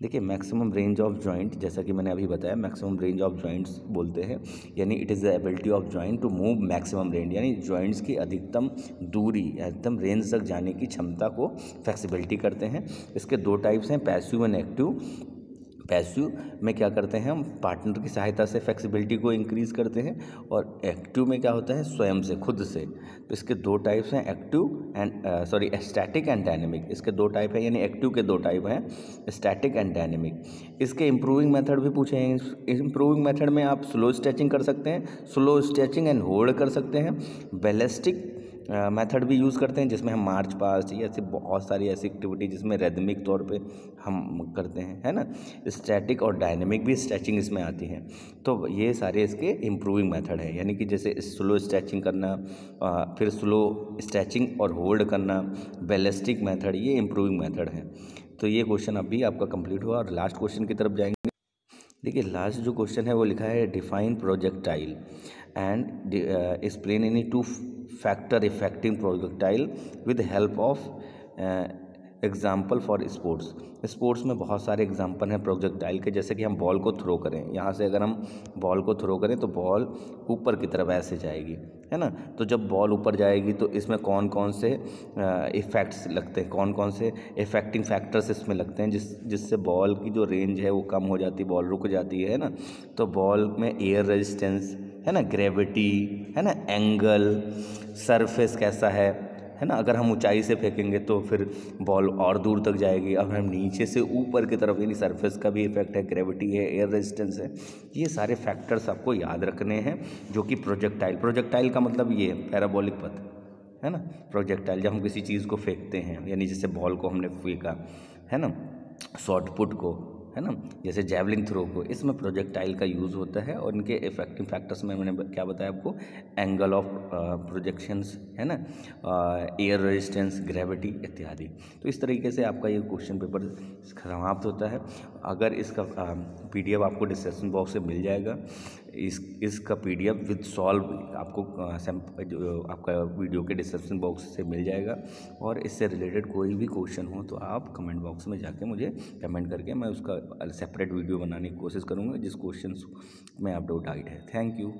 देखिए, मैक्सिमम रेंज ऑफ जॉइंट, जैसा कि मैंने अभी बताया, मैक्सिमम रेंज ऑफ जॉइंट्स बोलते हैं, यानी it is the ability of joint to move maximum range, यानी जॉइंट्स की अधिकतम दूरी, अधिकतम रेंज तक जाने की क्षमता को फ्लेक्सिबिलिटी करते हैं। इसके 2 टाइप्स हैं, पैसिव एंड एक्टिव। पैसिव में क्या करते हैं हम? पार्टनर की सहायता से फ्लेक्सिबिलिटी को इंक्रीज़ करते हैं, और एक्टिव में क्या होता है? स्वयं से, खुद से। तो इसके 2 टाइप्स हैं, स्टैटिक एंड डायनेमिक। इसके 2 टाइप हैं, यानी एक्टिव के 2 टाइप हैं, स्टैटिक एंड डायनेमिक। इसके इम्प्रूविंग मेथड भी पूछे हैं। इम्प्रूविंग मेथड में आप स्लो स्ट्रेचिंग कर सकते हैं, स्लो स्ट्रेचिंग एंड होल्ड कर सकते हैं। बैलिस्टिक मेथड भी यूज़ करते हैं, जिसमें हम मार्च पास्ट या ऐसे बहुत सारी ऐसी एक्टिविटी जिसमें रिदमिक तौर पे हम करते हैं, है ना। स्टैटिक और डायनेमिक भी स्ट्रेचिंग इसमें आती है। तो ये सारे इसके इम्प्रूविंग मेथड हैं, यानी कि जैसे स्लो स्ट्रेचिंग करना, फिर स्लो स्ट्रेचिंग और होल्ड करना, बैलिस्टिक मेथड, ये इम्प्रूविंग मेथड है। तो ये क्वेश्चन अभी आपका कंप्लीट हुआ, और लास्ट क्वेश्चन की तरफ जाएंगे। देखिए, लास्ट जो क्वेश्चन है वो लिखा है define projectile and explain any 2 factor affecting projectile with help of example for sports में बहुत सारे एग्जाम्पल हैं प्रोजेक्टाइल के। जैसे कि हम बॉल को थ्रो करें, यहाँ से अगर हम बॉल को थ्रो करें तो बॉल ऊपर की तरफ ऐसे जाएगी, है ना। तो जब बॉल ऊपर जाएगी तो इसमें कौन कौन से इफ़ेक्ट्स लगते हैं, कौन कौन से इफेक्टिंग फैक्टर्स इसमें लगते हैं जिससे बॉल की जो रेंज है वो कम हो जाती है, बॉल रुक जाती है ना। तो बॉल में एयर रेजिस्टेंस है ना, ग्रेविटी है ना, एंगल, सरफेस कैसा है ना। अगर हम ऊंचाई से फेंकेंगे तो फिर बॉल और दूर तक जाएगी। अगर हम नीचे से ऊपर की तरफ, यानी सरफेस का भी इफेक्ट है, ग्रेविटी है, एयर रेजिस्टेंस है, ये सारे फैक्टर्स आपको याद रखने हैं। जो कि प्रोजेक्टाइल का मतलब ये पैराबोलिक पथ है ना। प्रोजेक्टाइल जब हम किसी चीज़ को फेंकते हैं, यानी जैसे बॉल को हमने फेंका है ना, शॉर्ट पुट को, है ना, जैसे जैवलिन थ्रो को, इसमें प्रोजेक्टाइल का यूज़ होता है। और इनके इफेक्टिव फैक्टर्स में मैंने क्या बताया आपको? एंगल ऑफ प्रोजेक्शंस, है ना, एयर रेजिस्टेंस, ग्रेविटी इत्यादि। तो इस तरीके से आपका ये क्वेश्चन पेपर समाप्त होता है। अगर इसका PDF आपको डिस्क्रिप्शन बॉक्स से मिल जाएगा। इसका PDF विद सॉल्व आपको जो आपका वीडियो के डिस्क्रिप्शन बॉक्स से मिल जाएगा। और इससे रिलेटेड कोई भी क्वेश्चन हो तो आप कमेंट बॉक्स में जाके मुझे कमेंट करके मैं उसका सेपरेट वीडियो बनाने की कोशिश करूँगा जिस क्वेश्चन में आप डाउट है। Thank you.